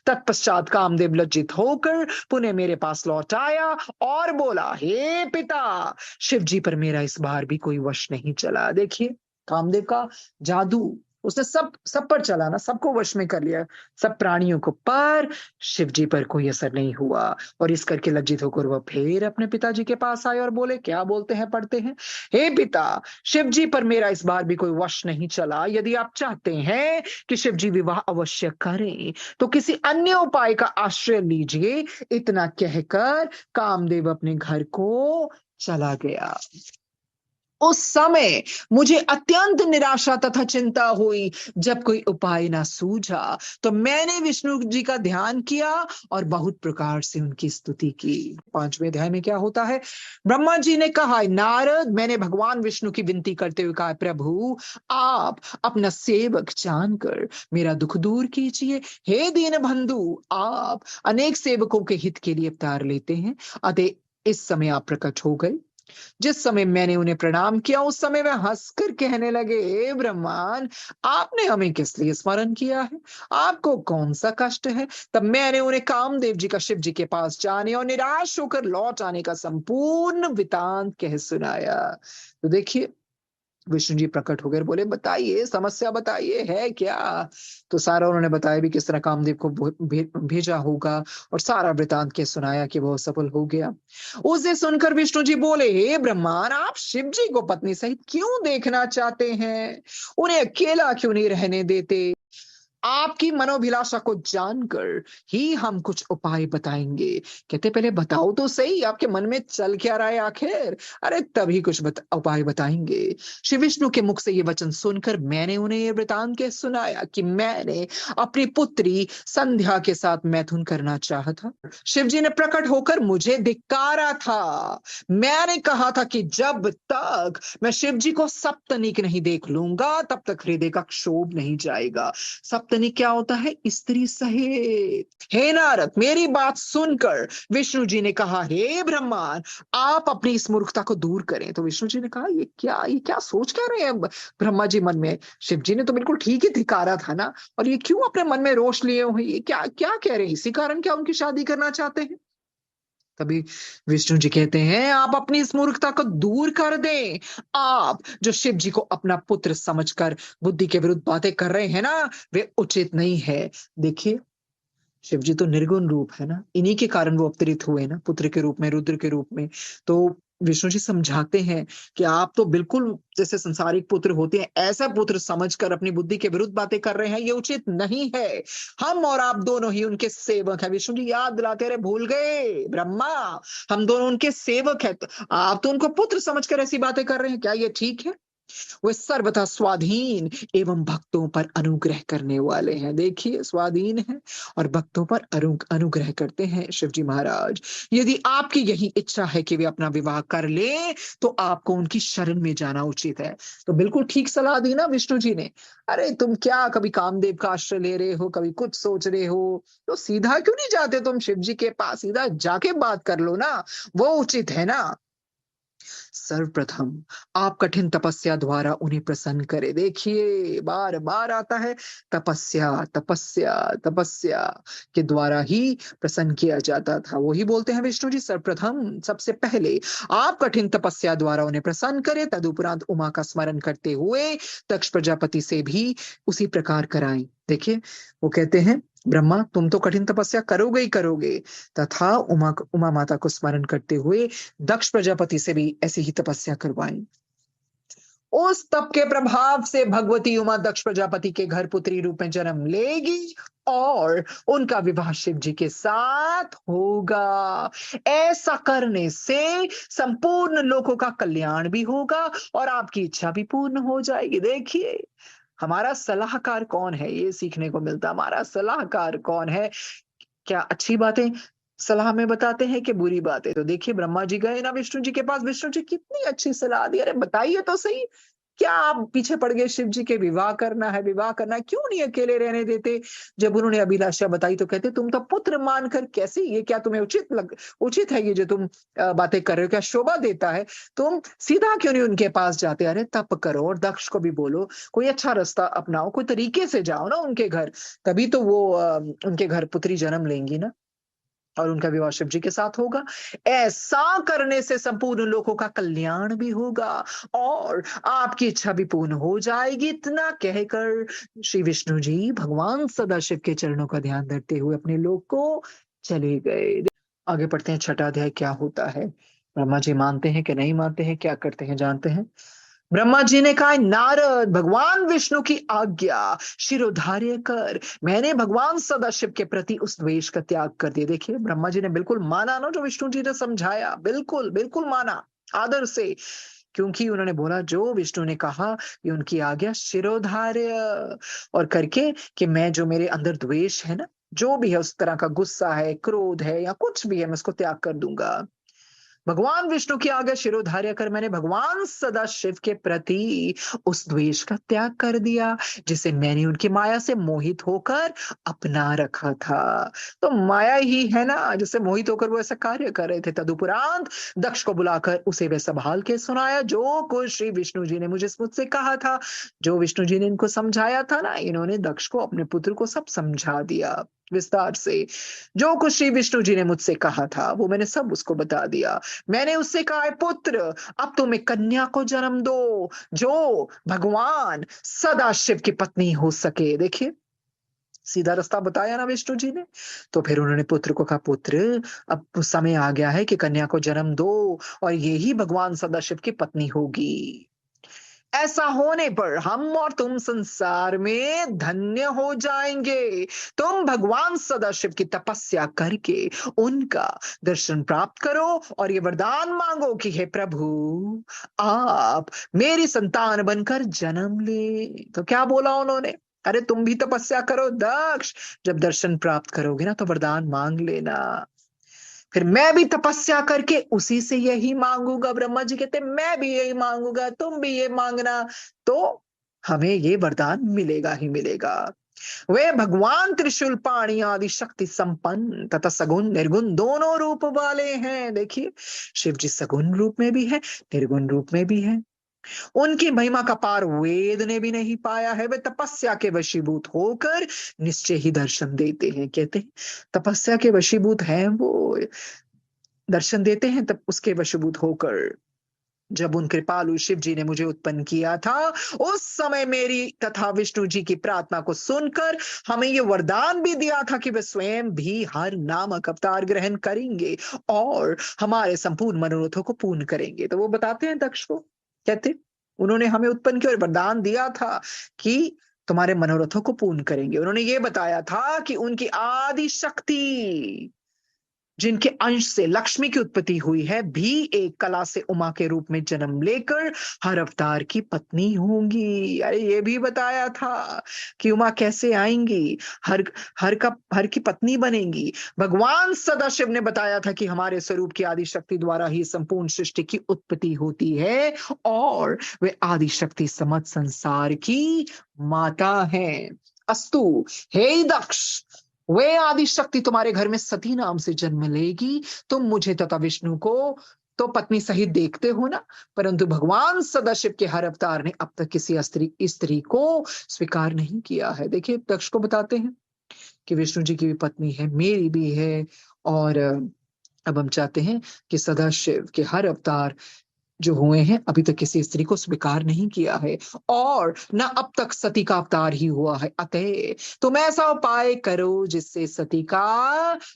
तत्पश्चात कामदेव लज्जित होकर पुनः मेरे पास लौट आया और बोला, हे पिता, शिव जी पर मेरा इस बार भी कोई वश नहीं चला। देखिए, कामदेव का जादू उसने सब पर चला ना, सबको वश में कर लिया, सब प्राणियों को, पर शिव जी पर कोई असर नहीं हुआ। और इस करके लज्जित होकर वह फिर अपने पिताजी के पास आए और बोले, क्या बोलते हैं, पढ़ते हैं, हे पिता, शिव जी पर मेरा इस बार भी कोई वश नहीं चला। यदि आप चाहते हैं कि शिव जी विवाह अवश्य करें तो किसी अन्य उपाय का आश्रय लीजिए। इतना कहकर कामदेव अपने घर को चला गया। उस समय मुझे अत्यंत निराशा तथा चिंता हुई। जब कोई उपाय ना सूझा तो मैंने विष्णु जी का ध्यान किया और बहुत प्रकार से उनकी स्तुति की। 5वें अध्याय में क्या होता है? ब्रह्मा जी ने कहा, नारद, मैंने भगवान विष्णु की विनती करते हुए कहा, प्रभु आप अपना सेवक जानकर मेरा दुख दूर कीजिए। हे दीन बंधु, आप अनेक सेवकों के हित के लिए अवतार लेते हैं, अतः इस समय आप प्रकट हो गए। जिस समय मैंने उन्हें प्रणाम किया उस समय वे हंसकर कहने लगे, हे ब्रह्मांड, आपने हमें किस लिए स्मरण किया है? आपको कौन सा कष्ट है? तब मैंने उन्हें कामदेव जी का शिव जी के पास जाने और निराश होकर लौट आने का संपूर्ण वृतांत कह सुनाया। तो देखिए, विष्णु जी प्रकट हो गए, बोले, बताइए, समस्या बताइए, है क्या? तो सारा उन्होंने बताया भी किस तरह कामदेव को भेजा होगा और सारा वृतांत के सुनाया कि वो सफल हो गया। उसे सुनकर विष्णु जी बोले, हे ब्रह्मांड, आप शिव जी को पत्नी सहित क्यों देखना चाहते हैं? उन्हें अकेला क्यों नहीं रहने देते? आपकी मनोभिलाषा को जानकर ही हम कुछ उपाय बताएंगे। कहते पहले बताओ तो सही, आपके मन में चल क्या रहा है आखिर। अरे तभी कुछ उपाय बताएंगे। श्री विष्णु के मुख से ये वचन सुनकर मैंने उन्हें ये वृतांत कह सुनाया कि मैंने अपनी पुत्री संध्या के साथ मैथुन करना चाहा था। शिव जी ने प्रकट होकर मुझे धिक्कारा था। मैंने कहा था कि जब तक मैं शिव जी को सप्तनिक नहीं देख लूंगा तब तक हृदय का क्षोभ नहीं जाएगा। सप्तनिक क्या होता है? स्त्री सहित। हे नारद, मेरी बात सुनकर विष्णु जी ने कहा, हे ब्रह्मा, आप अपनी इस मूर्खता को दूर करें। तो विष्णु जी ने कहा, ये क्या सोच क्या रहे हैं ब्रह्मा जी मन में? शिव जी ने तो बिल्कुल ठीक ही धिकारा था ना, और ये क्यों अपने मन में रोष लिए हुए? ये क्या क्या कह रहे हैं? इसी कारण क्या उनकी शादी करना चाहते हैं? तभी विष्णु जी कहते हैं, आप अपनी इस मूर्खता को दूर कर दें। आप जो शिव जी को अपना पुत्र समझकर बुद्धि के विरुद्ध बातें कर रहे हैं ना, वे उचित नहीं है। देखिए, शिव जी तो निर्गुण रूप है ना, इन्हीं के कारण वो अवतरित हुए ना, पुत्र के रूप में, रुद्र के रूप में। तो विष्णु जी समझाते हैं कि आप तो बिल्कुल जैसे संसारिक पुत्र होते हैं, ऐसा पुत्र समझकर अपनी बुद्धि के विरुद्ध बातें कर रहे हैं, ये उचित नहीं है। हम और आप दोनों ही उनके सेवक हैं। विष्णु जी याद दिलाते रहे, भूल गए ब्रह्मा, हम दोनों उनके सेवक हैं। तो आप तो उनको पुत्र समझकर ऐसी बातें कर रहे हैं, क्या ये ठीक है? वे सर्वथा स्वाधीन एवं भक्तों पर अनुग्रह करने वाले हैं। देखिए, स्वाधीन है और भक्तों पर अनुग्रह करते हैं शिव जी महाराज। यदि आपकी यही इच्छा है कि वे अपना विवाह कर ले, तो आपको उनकी शरण में जाना उचित है। तो बिल्कुल ठीक सलाह दी ना विष्णु जी ने। अरे तुम क्या कभी कामदेव का आश्रय ले रहे हो, कभी कुछ सोच रहे हो, तो सीधा क्यों नहीं जाते तुम शिव जी के पास? सीधा जाके बात कर लो ना, वो उचित है ना। सर्वप्रथम आप कठिन तपस्या द्वारा उन्हें प्रसन्न करें। देखिए, बार बार आता है, तपस्या तपस्या तपस्या के द्वारा ही प्रसन्न किया जाता था। वही बोलते हैं विष्णु जी, सर्वप्रथम सबसे पहले आप कठिन तपस्या द्वारा उन्हें प्रसन्न करें, तदुपरांत उमा का स्मरण करते हुए दक्ष प्रजापति से भी उसी प्रकार कराएं। देखिए, वो कहते हैं, ब्रह्मा तुम तो कठिन तपस्या करोगे ही करोगे, तथा उमा माता को स्मरण करते हुए दक्ष प्रजापति से भी ऐसी ही तपस्या करवाई। उस तप के प्रभाव से भगवती उमा दक्ष प्रजापति के घर पुत्री रूप में जन्म लेगी और उनका विवाह शिव जी के साथ होगा। ऐसा करने से संपूर्ण लोगों का कल्याण भी होगा और आपकी इच्छा भी पूर्ण हो जाएगी। देखिए, हमारा सलाहकार कौन है, ये सीखने को मिलता। हमारा सलाहकार कौन है, क्या अच्छी बातें सलाह में बताते हैं कि बुरी बातें? तो देखिए, ब्रह्मा जी गए ना विष्णु जी के पास, विष्णु जी कितनी अच्छी सलाह दी। अरे बताइए तो सही, क्या आप पीछे पड़ गए शिव जी के? विवाह करना है, विवाह करना है, क्यों नहीं अकेले रहने देते? जब उन्होंने अभिलाषा बताई तो कहते, तुम तो पुत्र मानकर कैसे, ये क्या तुम्हें उचित है ये जो तुम बातें कर रहे हो? क्या शोभा देता है? तुम सीधा क्यों नहीं उनके पास जाते? अरे तप करो और दक्ष को भी बोलो, कोई अच्छा रास्ता अपनाओ, कोई तरीके से जाओ ना उनके घर, तभी तो वो उनके घर पुत्री जन्म लेंगी ना, और उनका विवाह शिव जी के साथ होगा। ऐसा करने से संपूर्ण लोगों का कल्याण भी होगा और आपकी इच्छा भी पूर्ण हो जाएगी। इतना कहकर श्री विष्णु जी भगवान सदाशिव के चरणों का ध्यान धरते हुए अपने लोक को चले गए। आगे पढ़ते हैं, छठा अध्याय क्या होता है। ब्रह्मा जी मानते हैं कि नहीं मानते हैं, क्या करते हैं जानते हैं। ब्रह्मा जी ने कहा, नारद, भगवान विष्णु की आज्ञा शिरोधार्य कर। मैंने भगवान सदाशिव के प्रति उस द्वेष का त्याग कर दिया। देखिए, ब्रह्मा जी ने बिल्कुल माना ना जो विष्णु जी ने समझाया, बिल्कुल बिल्कुल माना आदर से, क्योंकि उन्होंने बोला जो विष्णु ने कहा कि उनकी आज्ञा शिरोधार्य और करके, कि मैं जो मेरे अंदर द्वेष है ना, जो भी है उस तरह का गुस्सा है, क्रोध है या कुछ भी है, मैं उसको त्याग कर दूंगा। भगवान विष्णु की आज्ञा शिरोधार्य कर मैंने भगवान सदाशिव के प्रति उस द्वेष का त्याग कर दिया जिसे मैंने उनकी माया से मोहित होकर अपना रखा था। तो माया ही है ना जिससे मोहित होकर वो ऐसा कार्य कर रहे थे। तदुपरांत दक्ष को बुलाकर उसे वे संभाल के सुनाया जो कुछ श्री विष्णु जी ने मुझसे कहा था, जो विष्णु जी ने इनको समझाया था ना, इन्होंने दक्ष को, अपने पुत्र को सब समझा दिया विस्तार से। जो कुछ श्री विष्णु जी ने मुझसे कहा था वो मैंने सब उसको बता दिया। मैंने उससे कहा, है पुत्र, अब तुम एक कन्या को जन्म दो जो भगवान सदाशिव की पत्नी हो सके। देखिए, सीधा रास्ता बताया ना विष्णु जी ने। तो फिर उन्होंने पुत्र को कहा, पुत्र, अब समय आ गया है कि कन्या को जन्म दो और ये ही भगवान सदाशिव की पत्नी होगी। ऐसा होने पर हम और तुम संसार में धन्य हो जाएंगे। तुम भगवान सदाशिव की तपस्या करके उनका दर्शन प्राप्त करो और ये वरदान मांगो कि हे प्रभु, आप मेरी संतान बनकर जन्म ले। तो क्या बोला उन्होंने? अरे तुम भी तपस्या करो दक्ष, जब दर्शन प्राप्त करोगे ना तो वरदान मांग लेना। फिर मैं भी तपस्या करके उसी से यही मांगूंगा। ब्रह्मा जी कहते मैं भी यही मांगूंगा, तुम भी ये मांगना, तो हमें ये वरदान मिलेगा ही मिलेगा। वे भगवान त्रिशूल पाणी आदि शक्ति संपन्न तथा सगुण निर्गुण दोनों रूप वाले हैं। देखिए, शिव जी सगुण रूप में भी है, निर्गुण रूप में भी है। उनकी महिमा का पार वेद ने भी नहीं पाया है। वे तपस्या के वशीभूत होकर निश्चय ही दर्शन देते हैं। कहते हैं तपस्या के वशीभूत हैं वो, दर्शन देते हैं तब उसके वशीभूत होकर। जब उन कृपालु शिव जी ने मुझे उत्पन्न किया था, उस समय मेरी तथा विष्णु जी की प्रार्थना को सुनकर हमें ये वरदान भी दिया था कि वे स्वयं भी हर नामक अवतार ग्रहण करेंगे और हमारे संपूर्ण मनोरथों को पूर्ण करेंगे। तो वो बताते हैं दक्ष को, कहते उन्होंने हमें उत्पन्न किया और वरदान दिया था कि तुम्हारे मनोरथों को पूर्ण करेंगे। उन्होंने ये बताया था कि उनकी आदि शक्ति, जिनके अंश से लक्ष्मी की उत्पत्ति हुई है, भी एक कला से उमा के रूप में जन्म लेकर हर अवतार की पत्नी होंगी। अरे ये भी बताया था कि उमा कैसे आएंगी, हर की पत्नी बनेंगी। भगवान सदाशिव ने बताया था कि हमारे स्वरूप की आदि शक्ति द्वारा ही संपूर्ण सृष्टि की उत्पत्ति होती है और वे आदि शक्ति समस्त संसार की माता है। अस्तु हे दक्ष, वे आदि शक्ति तुम्हारे घर में सती नाम से जन्म लेगी। तुम मुझे तथा विष्णु को तो पत्नी सहित देखते हो ना, परंतु भगवान सदाशिव के हर अवतार ने अब तक किसी स्त्री को स्वीकार नहीं किया है। देखिए दक्ष को बताते हैं कि विष्णु जी की भी पत्नी है, मेरी भी है, और अब हम चाहते हैं कि सदाशिव के हर अवतार जो हुए हैं अभी तक किसी स्त्री को स्वीकार नहीं किया है और न अब तक सती का अवतार ही हुआ है। अतः तुम ऐसा उपाय करो जिससे सती का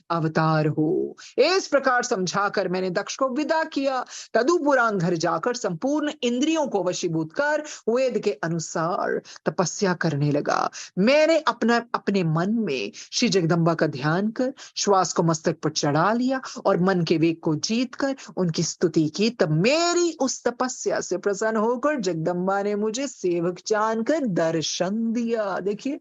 अवतार हो। इस प्रकार समझाकर मैंने दक्ष को विदा किया। तदुपरांत घर जाकर संपूर्ण इंद्रियों को वशीभूत कर वेद के अनुसार तपस्या करने लगा। मैंने अपने मन में श्री जगदम्बा का ध्यान कर श्वास को मस्तक पर चढ़ा लिया और मन के वेग को जीत कर उनकी स्तुति की। तब मेरी उस तपस्या से प्रसन्न होकर जगदम्बा ने मुझे सेवक जानकर दर्शन दिया। देखिए,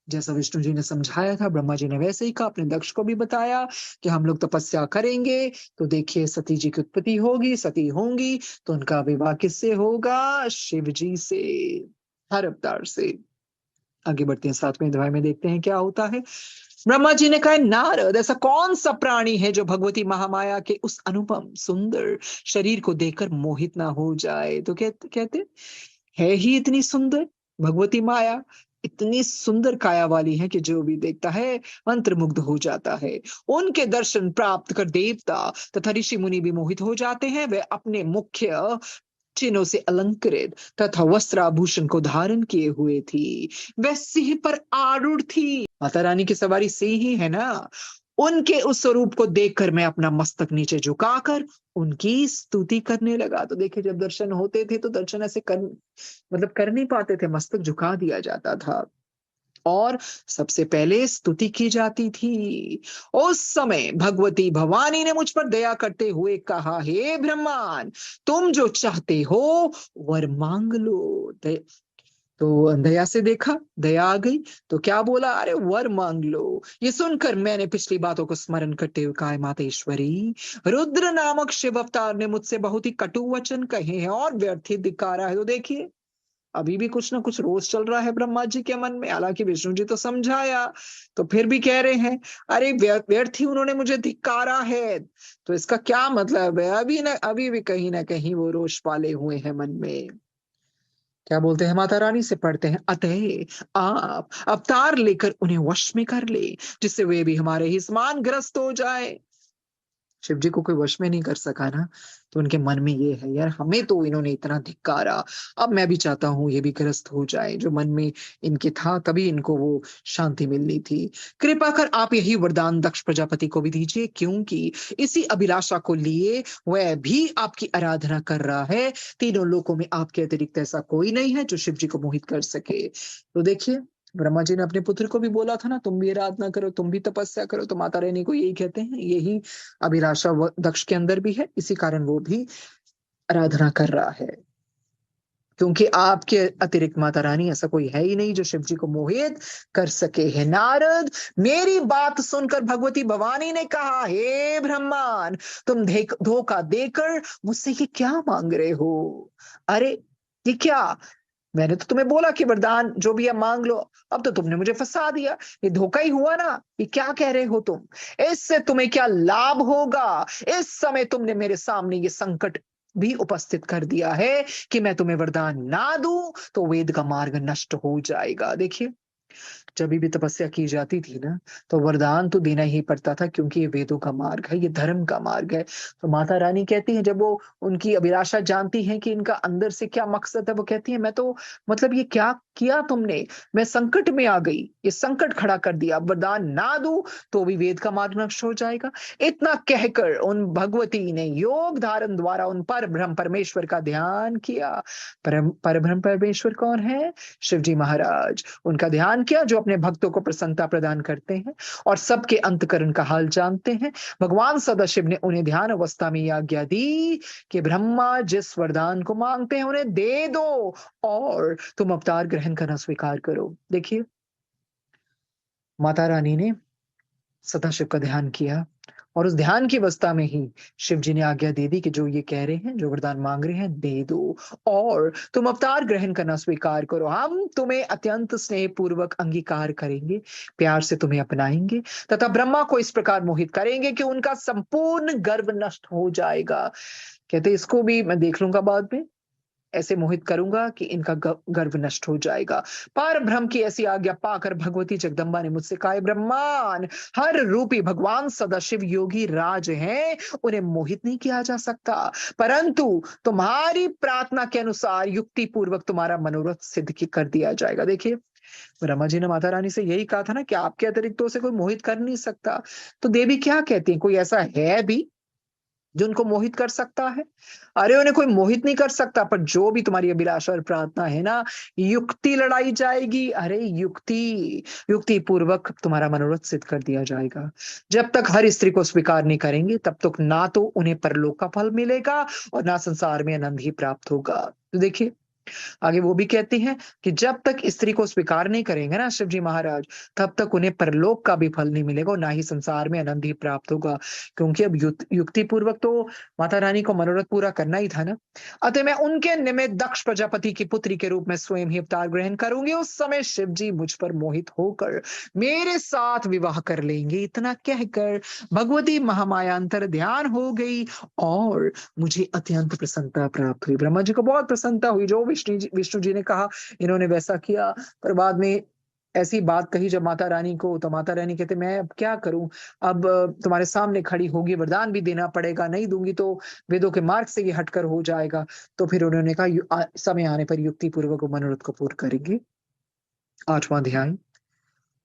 जैसा विष्णु जी ने समझाया था ब्रह्मा जी ने वैसे ही कहा, अपने दक्ष को भी बताया कि हम लोग तपस्या करेंगे तो देखिए सती जी की उत्पत्ति होगी, सती होंगी तो उनका विवाह किससे होगा? शिव जी से, हर अवतार से। आगे बढ़ते हैं 7वें अध्याय में, देखते हैं क्या होता है। ब्रह्मा जी ने कहा, नारद, ऐसा कौन सा प्राणी है जो भगवती महामाया के उस अनुपम सुंदर शरीर को देखकर मोहित ना हो जाए? तो कहते है ही इतनी सुंदर भगवती माया, इतनी सुंदर काया वाली है कि जो भी देखता है मंत्रमुग्ध हो जाता है। उनके दर्शन प्राप्त कर देवता तथा ऋषि मुनि भी मोहित हो जाते हैं। वे अपने मुख्य चिन्हों से अलंकृत तथा वस्त्राभूषण को धारण किए हुए थी। वह सिंह पर आरूढ़ थी। माता रानी की सवारी सिंह ही है ना। उनके उस स्वरूप को देखकर मैं अपना मस्तक नीचे झुकाकर उनकी स्तुति करने लगा। तो देखिए, जब दर्शन होते थे तो दर्शन ऐसे कर नहीं पाते थे, मस्तक झुका दिया जाता था और सबसे पहले स्तुति की जाती थी। उस समय भगवती भवानी ने मुझ पर दया करते हुए कहा, हे ब्रह्मांड, तुम जो चाहते हो वर मांग लो। तो दया से देखा, दया आ गई तो क्या बोला? अरे वर मांग लो। ये सुनकर मैंने पिछली बातों को स्मरण करते हुए कहा, मातेश्वरी, रुद्र नामक शिव अवतार ने मुझसे बहुत ही कटु वचन कहे हैं और व्यर्थ ही धिक्कारा है। तो देखिए, अभी भी कुछ ना कुछ रोष चल रहा है ब्रह्मा जी के मन में। हालांकि विष्णु जी तो समझाया, तो फिर भी कह रहे हैं, अरे व्यर्थ ही उन्होंने मुझे धिक्कारा है। तो इसका क्या मतलब है? अभी भी कहीं ना कहीं वो रोष पाले हुए हैं मन में। क्या बोलते हैं माता रानी से? पढ़ते हैं, अतः आप अवतार लेकर उन्हें वश में कर ले, जिससे वे भी हमारे ही समान ग्रस्त हो जाए। शिव जी को कोई वश में नहीं कर सका ना, तो उनके मन में ये है, यार हमें तो इन्होंने इतना धिक्कारा, अब मैं भी चाहता हूँ ये भी ग्रस्त हो जाए। जो मन में इनके था, तभी इनको वो शांति मिलनी थी। कृपा कर आप यही वरदान दक्ष प्रजापति को भी दीजिए, क्योंकि इसी अभिलाषा को लिए वह भी आपकी आराधना कर रहा है। तीनों लोकों में आपके अतिरिक्त ऐसा कोई नहीं है जो शिव जी को मोहित कर सके। तो देखिए, ब्रह्मा जी ने अपने पुत्र को भी बोला था ना, तुम भी आराधना करो, तुम भी तपस्या करो, तो माता रानी को यही कहते हैं। यही अभिलाषा दक्ष के अंदर भी है, इसी कारण वो भी आराधना कर रहा है। क्योंकि आपके अतिरिक्त माता रानी ऐसा कोई है ही नहीं जो शिव जी को मोहित कर सके। है नारद, मेरी बात सुनकर भगवती भवानी ने कहा, हे ब्रह्मांड, तुम धोखा देकर मुझसे ये क्या मांग रहे हो? अरे ये क्या, मैंने तो तुम्हें बोला कि वरदान जो भी है मांग लो, अब तो तुमने मुझे फंसा दिया। ये धोखा ही हुआ ना। ये क्या कह रहे हो तुम? इससे तुम्हें क्या लाभ होगा? इस समय तुमने मेरे सामने ये संकट भी उपस्थित कर दिया है कि मैं तुम्हें वरदान ना दूं तो वेद का मार्ग नष्ट हो जाएगा। देखिए, जब भी तपस्या की जाती थी ना, तो वरदान तो देना ही पड़ता था, क्योंकि ये वेदों का मार्ग है, ये धर्म का मार्ग है। तो माता रानी कहती हैं, जब वो उनकी अभिलाषा जानती हैं कि इनका अंदर से क्या मकसद है, वो कहती है, मैं तो मतलब ये क्या किया तुमने? मैं संकट में आ गई, ये संकट खड़ा कर दिया। वरदान ना दूं तो भी वेद का मार्ग नष्ट हो जाएगा। इतना कहकर उन भगवती ने योग धारण द्वारा उन पर ब्रह्म परमेश्वर का ध्यान किया। पर ब्रह्म परमेश्वर कौन है? शिव जी महाराज। उनका ध्यान किया, जो अपने भक्तों को प्रसन्नता प्रदान करते हैं और सबके अंतकरण का हाल जानते हैं। भगवान सदाशिव ने उन्हें ध्यान अवस्था में यह आज्ञा दी कि ब्रह्मा जिस वरदान को मांगते हैं उन्हें दे दो और तुम अवतार ग्रहण करना स्वीकार करो। देखिए, माता रानी ने सदाशिव का ध्यान किया और उस ध्यान की अवस्था में ही शिव जी ने आज्ञा दे दी कि जो ये कह रहे हैं, जो वरदान मांग रहे हैं, दे दो और तुम अवतार ग्रहण करना स्वीकार करो। हम तुम्हें अत्यंत स्नेह पूर्वक अंगीकार करेंगे, प्यार से तुम्हें अपनाएंगे तथा ब्रह्मा को इस प्रकार मोहित करेंगे कि उनका संपूर्ण गर्व नष्ट हो जाएगा। कहते इसको भी मैं देख लूंगा बाद में, ऐसे मोहित करूंगा कि इनका गर्व नष्ट हो जाएगा। पर ब्रह्म की ऐसी आज्ञा पाकर भगवती जगदम्बा ने मुझसे कहा, ब्रह्मान, हर रूपी भगवान सदाशिव योगी राज हैं, उन्हें मोहित नहीं किया जा सकता, परंतु तुम्हारी प्रार्थना के अनुसार युक्ति पूर्वक तुम्हारा मनोरथ सिद्ध कर दिया जाएगा। देखिए, ब्रह्मा जी ने माता रानी से यही कहा था ना कि आपके अतिरिक्त तो उसे कोई मोहित कर नहीं सकता। तो देवी क्या कहती है, कोई ऐसा है भी जो उनको मोहित कर सकता है? अरे उन्हें कोई मोहित नहीं कर सकता, पर जो भी तुम्हारी अभिलाषा और प्रार्थना है ना, युक्ति लड़ाई जाएगी। अरे युक्ति पूर्वक तुम्हारा मनोरथ सिद्ध कर दिया जाएगा। जब तक हर स्त्री को स्वीकार नहीं करेंगे, तब तक ना तो उन्हें परलोक का फल मिलेगा और ना संसार में आनंद ही प्राप्त होगा। तो देखिए, आगे वो भी कहती हैं कि जब तक स्त्री को स्वीकार नहीं करेंगे ना शिव जी महाराज, तब तक उन्हें परलोक का भी फल नहीं मिलेगा और ना ही संसार में आनंद ही प्राप्त होगा। क्योंकि अब युक्ति पूर्वक तो माता रानी को मनोरथ पूरा करना ही था ना। अतः मैं उनके निमित्त दक्ष प्रजापति की पुत्री के रूप में स्वयं ही अवतार ग्रहण करूंगी। उस समय शिव जी मुझ पर मोहित होकर मेरे साथ विवाह कर लेंगे। इतना कहकर भगवती महामाया अंतर ध्यान हो गई और मुझे अत्यंत प्रसन्नता प्राप्त हुई। ब्रह्मा जी को बहुत प्रसन्नता हुई, जो विष्णु जी ने कहा इन्होंने वैसा किया। पर बाद में ऐसी बात कही जब माता रानी को, तो माता रानी कहते, मैं अब क्या करूं, अब तुम्हारे सामने खड़ी होगी, वरदान भी देना पड़ेगा, नहीं दूंगी तो वेदों के मार्ग से ये हटकर हो जाएगा। तो फिर उन्होंने कहा, समय आने पर युक्ति पूर्वक मनोरथ को पूर्ण करेंगे। 8वां अध्याय।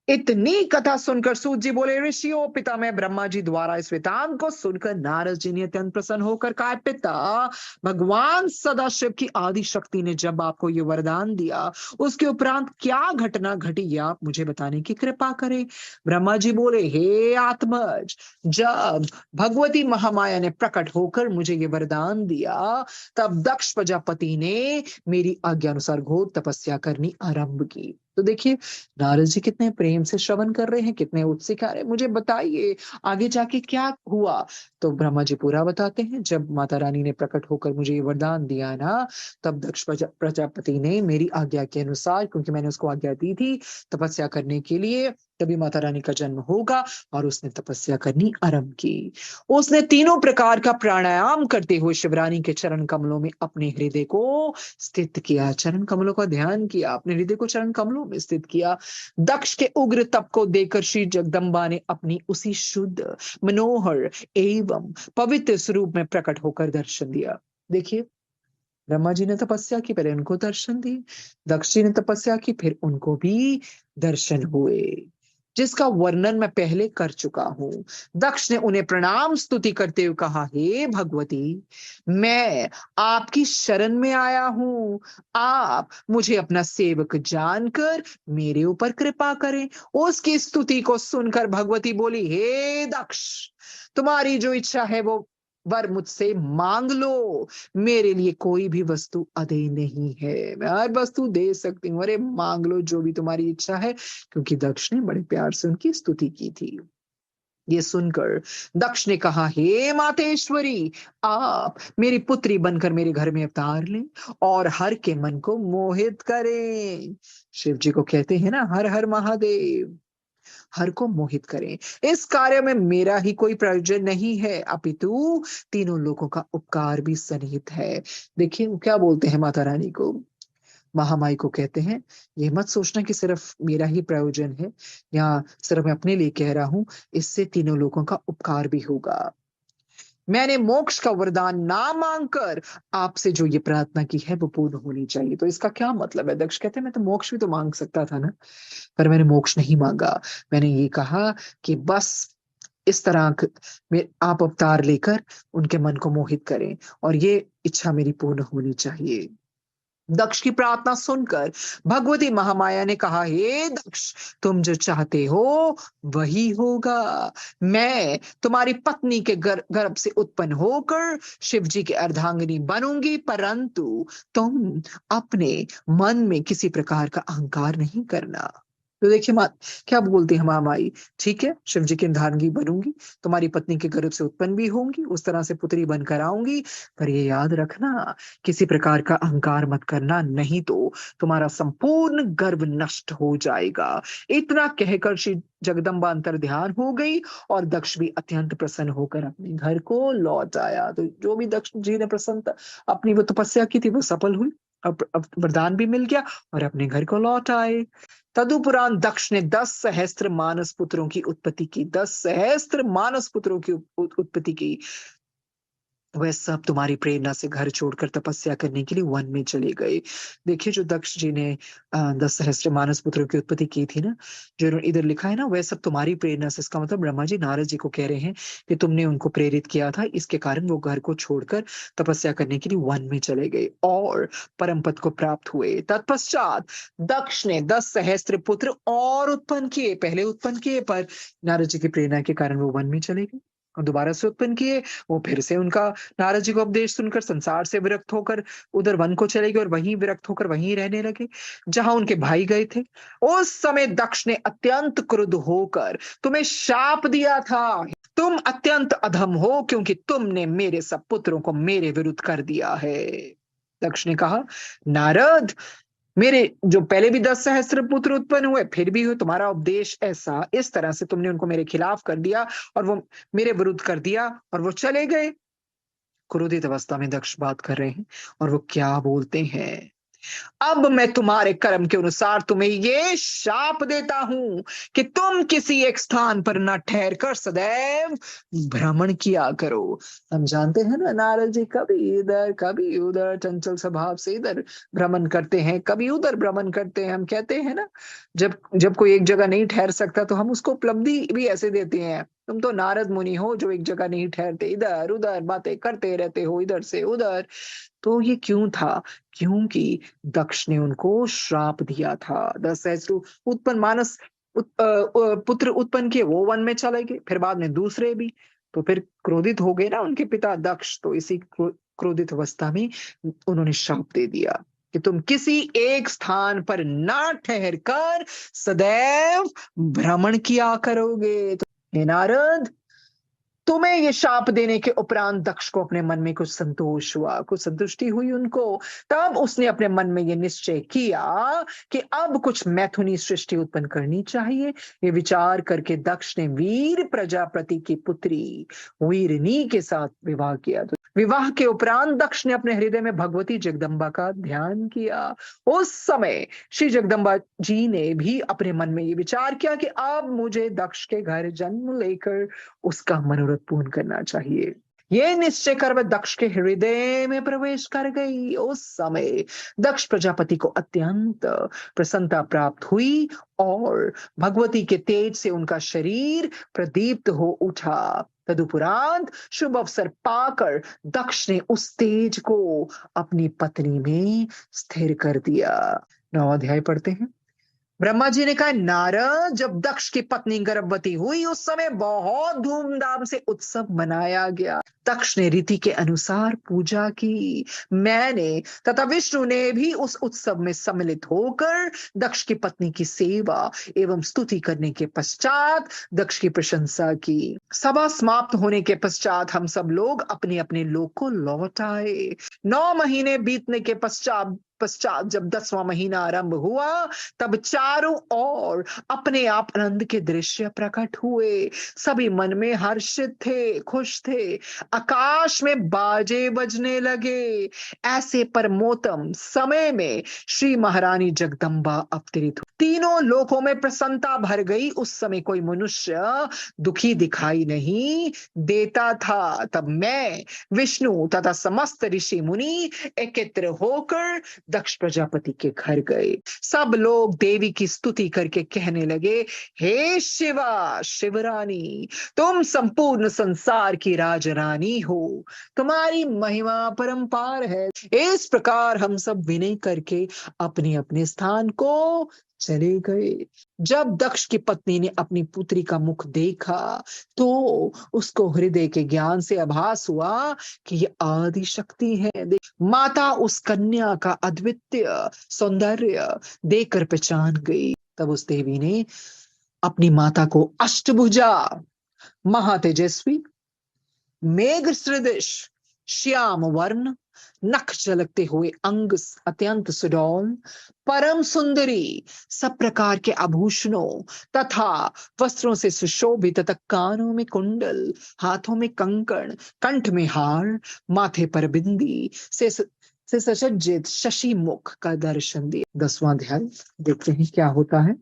इतनी कथा सुनकर सूत जी बोले, ऋषियों, पिता मैं ब्रह्मा जी द्वारा इस वृतांत को सुनकर नारद जी ने अत्यंत प्रसन्न होकर कहा, पिता, भगवान सदाशिव की आदि शक्ति ने जब आपको ये वरदान दिया, उसके उपरांत क्या घटना घटी, ये आप मुझे बताने की कृपा करें। ब्रह्मा जी बोले, हे आत्मज, जब भगवती महामाया ने प्रकट होकर मुझे ये वरदान दिया, तब दक्ष प्रजापति ने मेरी आज्ञा अनुसार घोर तपस्या करनी आरंभ की। तो देखिए, नारद जी कितने प्रेम से श्रवण कर रहे हैं, कितने उत्सुक आ रहे हैं, मुझे बताइए आगे जाके क्या हुआ। तो ब्रह्मा जी पूरा बताते हैं, जब माता रानी ने प्रकट होकर मुझे ये वरदान दिया ना, तब दक्ष प्रजापति ने मेरी आज्ञा के अनुसार, क्योंकि मैंने उसको आज्ञा दी थी तपस्या करने के लिए, तभी माता रानी का जन्म होगा। और उसने तपस्या करनी आरंभ की। उसने तीनों प्रकार का प्राणायाम करते हुए शिवरानी के चरण कमलों में अपने हृदय को स्थित किया। चरण कमलों का ध्यान किया, अपने हृदय को चरण कमलों में स्थित किया। दक्ष के उग्र तप को देखकर श्री जगदम्बा ने अपनी उसी शुद्ध, मनोहर एवं पवित्र स्वरूप में प्रकट होकर दर्शन दिया। देखिए, ब्रह्मा जी ने तपस्या की, पहले उनको दर्शन दिए। दक्ष जी ने तपस्या की, फिर उनको भी दर्शन हुए, जिसका वर्णन मैं पहले कर चुका हूं। दक्ष ने उन्हें प्रणाम स्तुति करते हुए कहा, हे भगवती, मैं आपकी शरण में आया हूं। आप मुझे अपना सेवक जानकर मेरे ऊपर कृपा करें। उसकी स्तुति को सुनकर भगवती बोली, हे दक्ष, तुम्हारी जो इच्छा है वो वर मुझसे मांग लो। मेरे लिए कोई भी वस्तु अदेय नहीं है, मैं हर वस्तु दे सकती हूँ। अरे मांग लो जो भी तुम्हारी इच्छा है, क्योंकि दक्ष ने बड़े प्यार से उनकी स्तुति की थी। ये सुनकर दक्ष ने कहा, हे मातेश्वरी, आप मेरी पुत्री बनकर मेरे घर में अवतार लें और हर के मन को मोहित करें। शिव जी को कहते हैं ना, हर हर महादेव, हर को मोहित करें। इस कार्य में मेरा ही कोई प्रयोजन नहीं है, अपितु तीनों लोगों का उपकार भी सन्निहित है। देखिए वो क्या बोलते हैं माता रानी को, महामाई को कहते हैं, ये मत सोचना कि सिर्फ मेरा ही प्रयोजन है या सिर्फ मैं अपने लिए कह रहा हूं, इससे तीनों लोगों का उपकार भी होगा। मैंने मोक्ष का वरदान ना मांगकर आपसे जो ये प्रार्थना की है वो पूर्ण होनी चाहिए। तो इसका क्या मतलब है? दक्ष कहते हैं, मैं तो मोक्ष भी तो मांग सकता था ना, पर मैंने मोक्ष नहीं मांगा। मैंने ये कहा कि बस इस तरह आप अवतार लेकर उनके मन को मोहित करें और ये इच्छा मेरी पूर्ण होनी चाहिए। दक्ष की प्रार्थना सुनकर भगवती महामाया ने कहा, हे दक्ष, तुम जो चाहते हो वही होगा। मैं तुम्हारी पत्नी के गर्भ से उत्पन्न होकर शिव जी की अर्धांगिनी बनूंगी, परंतु तुम अपने मन में किसी प्रकार का अहंकार नहीं करना। तो देखिए क्या बोलती है महामाई, ठीक है, शिव जी की अर्धांगिनी बनूंगी, तुम्हारी पत्नी के गर्भ से उत्पन्न भी होंगी, उस तरह से पुत्री बनकर आऊंगी, पर ये याद रखना, किसी प्रकार का अहंकार मत करना, नहीं तो तुम्हारा संपूर्ण गर्व नष्ट हो जाएगा। इतना कहकर श्री जगदम्बा अंतर ध्यान हो गई और दक्ष भी अत्यंत प्रसन्न होकर अपने घर को लौट आया। तो जो भी दक्ष जी ने प्रसन्न अपनी वो तपस्या की थी वो सफल हुई, अब वरदान भी मिल गया और अपने घर को लौट आए। तदुपरांत दक्ष ने 10 सहस्त्र मानस पुत्रों की उत्पत्ति की। 10 सहस्त्र मानस पुत्रों की उत्पत्ति की। वह सब तुम्हारी प्रेरणा से घर छोड़कर तपस्या करने के लिए वन में चले गए। देखिए, जो दक्ष जी ने 10 सहस्त्र मानस पुत्रों की उत्पत्ति की थी ना, जो इधर लिखा है ना, वह सब तुम्हारी प्रेरणा से, इसका मतलब ब्रह्मा जी नारद जी को कह रहे हैं कि तुमने उनको प्रेरित किया था, इसके कारण वो घर को छोड़कर तपस्या करने के लिए वन में चले गए और परम पद को प्राप्त हुए। तत्पश्चात दक्ष ने 10 सहस्त्र पुत्र और उत्पन्न किए, पहले उत्पन्न किए पर नारद जी की प्रेरणा के कारण वो वन में चले गए और दोबारा से उत्पन्न किए। वो फिर से उनका नारद जी को उपदेश सुनकर संसार से विरक्त होकर उधर वन को चले गए और वहीं विरक्त होकर वहीं रहने लगे जहां उनके भाई गए थे। उस समय दक्ष ने अत्यंत क्रुद्ध होकर तुम्हें शाप दिया था, तुम अत्यंत अधम हो क्योंकि तुमने मेरे सब पुत्रों को मेरे विरुद्ध कर दिया है। दक्ष ने कहा, नारद, मेरे जो पहले भी 10 सहस्त्र पुत्र उत्पन्न हुए, फिर भी हो तुम्हारा उपदेश ऐसा, इस तरह से तुमने उनको मेरे खिलाफ कर दिया और वो मेरे विरुद्ध कर दिया और वो चले गए। क्रोधित अवस्था में दक्ष बात कर रहे हैं और वो क्या बोलते हैं, अब मैं तुम्हारे कर्म के अनुसार तुम्हें ये शाप देता हूं कि तुम किसी एक स्थान पर न ठहर कर सदैव भ्रमण किया करो। हम जानते हैं ना, नारद जी कभी इधर कभी उधर चंचल स्वभाव से इधर भ्रमण करते हैं, कभी उधर भ्रमण करते हैं। हम कहते हैं ना, जब जब कोई एक जगह नहीं ठहर सकता तो हम उसको उपलब्धि भी ऐसे देते हैं, तुम तो नारद मुनि हो जो एक जगह नहीं ठहरते, इधर उधर बातें करते रहते हो, इधर से उधर। तो ये क्यों था? क्योंकि दक्ष ने उनको श्राप दिया था। 10 सहस्त्र उत्पन्न मानस पुत्र उत्पन्न किए, वो वन में चले गए, फिर बाद में दूसरे भी। तो फिर क्रोधित हो गए ना उनके पिता दक्ष, तो इसी क्रोधित अवस्था में उन्होंने श्राप दे दिया कि तुम किसी एक स्थान पर ना ठहर कर सदैव भ्रमण किया करोगे। तो हे नारद, तुम्हें ये शाप देने के उपरांत दक्ष को अपने मन में कुछ संतोष हुआ, कुछ संतुष्टि हुई उनको। तब उसने अपने मन में ये निश्चय किया कि अब कुछ मैथुनी सृष्टि उत्पन्न करनी चाहिए। ये विचार करके दक्ष ने वीर प्रजापति की पुत्री वीरनी के साथ विवाह किया। तो विवाह के उपरांत दक्ष ने अपने हृदय में भगवती जगदम्बा का ध्यान किया। उस समय श्री जगदम्बा जी ने भी अपने मन में ये विचार किया कि अब मुझे दक्ष के घर जन्म लेकर उसका मनोरथ पूर्ण करना चाहिए। ये निश्चय कर वह दक्ष के हृदय में प्रवेश कर गई। उस समय दक्ष प्रजापति को अत्यंत प्रसन्नता प्राप्त हुई और भगवती के तेज से उनका शरीर प्रदीप्त हो उठा। तदुपरांत शुभ अवसर पाकर दक्ष ने उस तेज को अपनी पत्नी में स्थिर कर दिया। 9वां अध्याय पढ़ते हैं। ब्रह्मा जी ने कहा, नारद, जब दक्ष की पत्नी गर्भवती हुई उस समय बहुत धूमधाम से उत्सव मनाया गया। दक्ष ने रीति के अनुसार पूजा की। मैंने तथा विष्णु ने भी उस उत्सव में सम्मिलित होकर दक्ष की पत्नी की सेवा एवं स्तुति करने के पश्चात दक्ष की प्रशंसा की। सभा समाप्त होने के पश्चात हम सब लोग अपने अपने लोक को लौट आए। 9 महीने बीतने के पश्चात जब 10वां महीना आरंभ हुआ तब चारों ओर अपने आप आनंद के दृश्य प्रकट हुए। सभी मन में हर्षित थे, खुश थे। आकाश में बाजे बजने लगे। ऐसे परमोत्तम समय में श्री महारानी जगदम्बा अवतरित हुई। तीनों लोकों में प्रसन्नता भर गई। उस समय कोई मनुष्य दुखी दिखाई नहीं देता था। तब मैं, विष्णु तथा समस्त ऋषि मुनि एकत्र होकर दक्ष प्रजापति के घर गए। सब लोग देवी की स्तुति करके कहने लगे, हे शिवा, शिवरानी, तुम संपूर्ण संसार की राजरानी हो, तुम्हारी महिमा परंपार है। इस प्रकार हम सब विनय करके अपने अपने स्थान को चले गए। जब दक्ष की पत्नी ने अपनी पुत्री का मुख देखा तो उसको हृदय के ज्ञान से आभास हुआ कि ये आदि शक्ति है। माता उस कन्या का अद्वितीय सौंदर्य देखकर पहचान गई। तब उस देवी ने अपनी माता को अष्टभुजा, महातेजस्वी, मेघ सदृश, श्याम वर्ण, नख झलकते हुए अंग, अत्यंत सुडौल, परम सुंदरी, सब प्रकार के आभूषणों तथा वस्त्रों से सुशोभित तथा कानों में कुंडल, हाथों में कंकण, कंठ में हार, माथे पर बिंदी से ससज्जित शशि मुख का दर्शन दिया। 10वां अध्याय देखते हैं क्या होता है।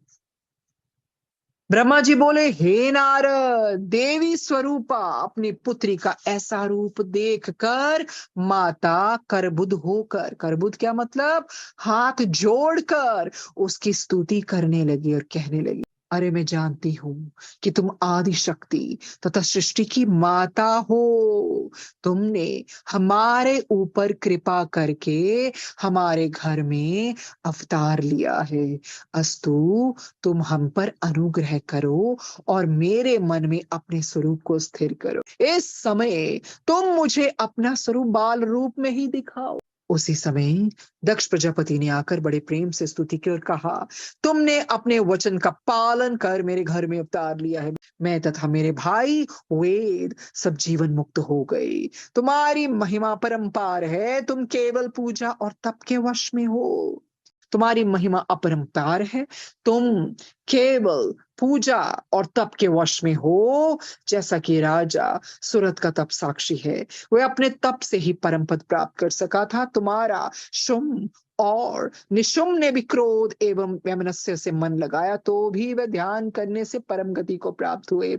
ब्रह्मा जी बोले, हे नारद, देवी स्वरूपा अपनी पुत्री का ऐसा रूप देखकर माता करबुद्ध होकर, करबुद्ध क्या मतलब, हाथ जोड़कर उसकी स्तुति करने लगी और कहने लगी, अरे मैं जानती हूं कि तुम आदि शक्ति तथा सृष्टि की माता हो। तुमने हमारे ऊपर कृपा करके हमारे घर में अवतार लिया है। अस्तु, तुम हम पर अनुग्रह करो और मेरे मन में अपने स्वरूप को स्थिर करो। इस समय तुम मुझे अपना स्वरूप बाल रूप में ही दिखाओ। उसी समय दक्ष प्रजापति ने आकर बड़े प्रेम से स्तुति की और कहा, तुमने अपने वचन का पालन कर मेरे घर में अवतार लिया है। मैं तथा मेरे भाई वेद सब जीवन मुक्त हो गए। तुम्हारी महिमा परंपार है। तुम केवल पूजा और तप के वश में हो। तुम्हारी महिमा अपरंपार है। तुम केवल पूजा और तप के वश में हो। जैसा कि राजा सूरत का तप साक्षी है, वह अपने तप से ही परम पद प्राप्त कर सका था। तुम्हारा शुम और निशुम ने भी क्रोध एवं वैमनस्य से मन लगाया तो भी वह ध्यान करने से परम गति को प्राप्त हुए।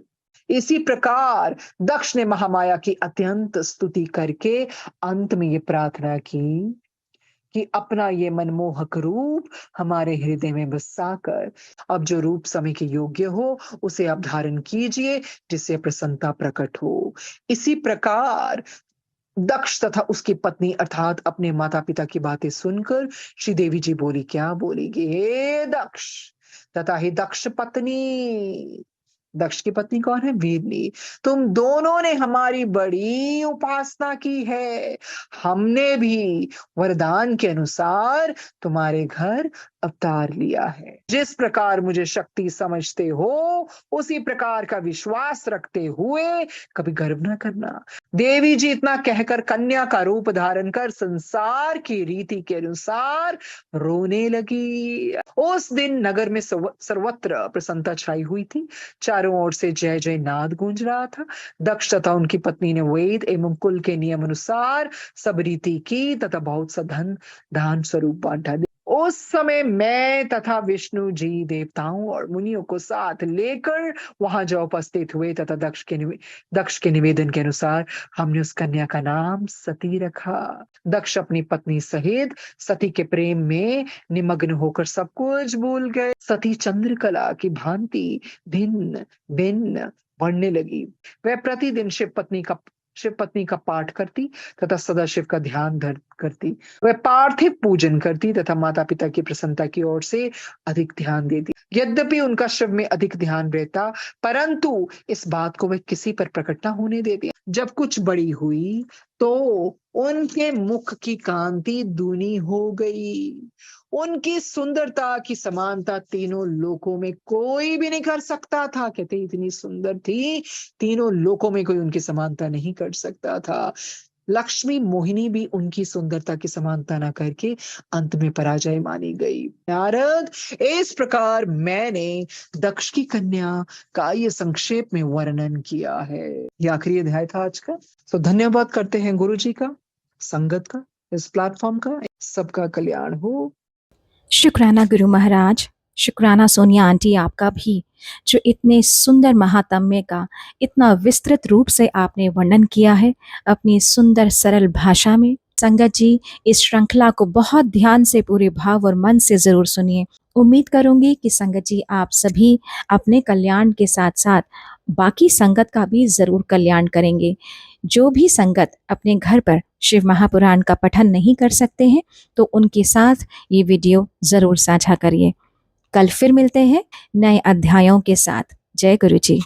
इसी प्रकार दक्ष ने महामाया की अत्यंत स्तुति करके अंत में ये प्रार्थना की कि अपना ये मनमोहक रूप हमारे हृदय में बसाकर अब जो रूप समय के योग्य हो उसे आप धारण कीजिए, जिससे प्रसन्नता प्रकट हो। इसी प्रकार दक्ष तथा उसकी पत्नी अर्थात अपने माता पिता की बातें सुनकर श्री देवी जी बोली, क्या बोलेगी, हे दक्ष तथा हे दक्ष पत्नी, दक्ष की पत्नी कौन है? वीरनी। तुम दोनों ने हमारी बड़ी उपासना की है। हमने भी वरदान के अनुसार तुम्हारे घर अवतार लिया है। जिस प्रकार मुझे शक्ति समझते हो, उसी प्रकार का विश्वास रखते हुए कभी गर्व न करना। देवी जी इतना कहकर कन्या का रूप धारण कर संसार की रीति के अनुसार रोने लगी। उस दिन नगर में सर्वत्र प्रसन्नता छाई हुई थी। चारों ओर से जय जय नाद गूंज रहा था। दक्ष तथा उनकी पत्नी ने वेद एवं कुल के नियम अनुसार सब रीति की तथा बहुत सा धन दान स्वरूप बांटा। उस समय मैं तथा विष्णु जी देवताओं और मुनियों को साथ लेकर वहां जा उपस्थित हुए तथा दक्ष के निवेदन के अनुसार हमने उस कन्या का नाम सती रखा। दक्ष अपनी पत्नी सहित सती के प्रेम में निमग्न होकर सब कुछ भूल गए। सती चंद्रकला की भांति भिन्न भिन्न बढ़ने लगी। वह प्रतिदिन शिव पत्नी का पाठ करती तथा सदा शिव का ध्यान करती। वह पार्थिव पूजन करती तथा माता पिता की प्रसन्नता की ओर से अधिक ध्यान देती। यद्यपि उनका शिव में अधिक ध्यान रहता, परंतु इस बात को वह किसी पर प्रकट न होने देती। जब कुछ बड़ी हुई तो उनके मुख की कांति दूनी हो गई। उनकी सुंदरता की समानता तीनों लोकों में कोई भी नहीं कर सकता था। कहते इतनी सुंदर थी, तीनों लोकों में कोई उनकी समानता नहीं कर सकता था। लक्ष्मी मोहिनी भी उनकी सुंदरता की समानता न करके अंत में पराजय मानी गई। नारद, इस प्रकार मैंने दक्ष की कन्या का ये संक्षेप में वर्णन किया है। ये आखिरी अध्याय था आज का। तो धन्यवाद करते हैं गुरु जी का, संगत का, इस प्लेटफॉर्म का। सबका कल्याण हो। शुक्राना गुरु महाराज, शुक्राना सोनिया आंटी आपका भी, जो इतने सुंदर महात्म्य का इतना विस्तृत रूप से आपने वर्णन किया है अपनी सुंदर सरल भाषा में। संगत जी, इस श्रृंखला को बहुत ध्यान से पूरे भाव और मन से जरूर सुनिए। उम्मीद करूंगी कि संगत जी आप सभी अपने कल्याण के साथ साथ बाकी संगत का भी जरूर कल्याण करेंगे। जो भी संगत अपने घर पर शिव महापुराण का पठन नहीं कर सकते हैं तो उनके साथ ये वीडियो जरूर साझा करिए। कल फिर मिलते हैं नए अध्यायों के साथ। जय गुरु जी।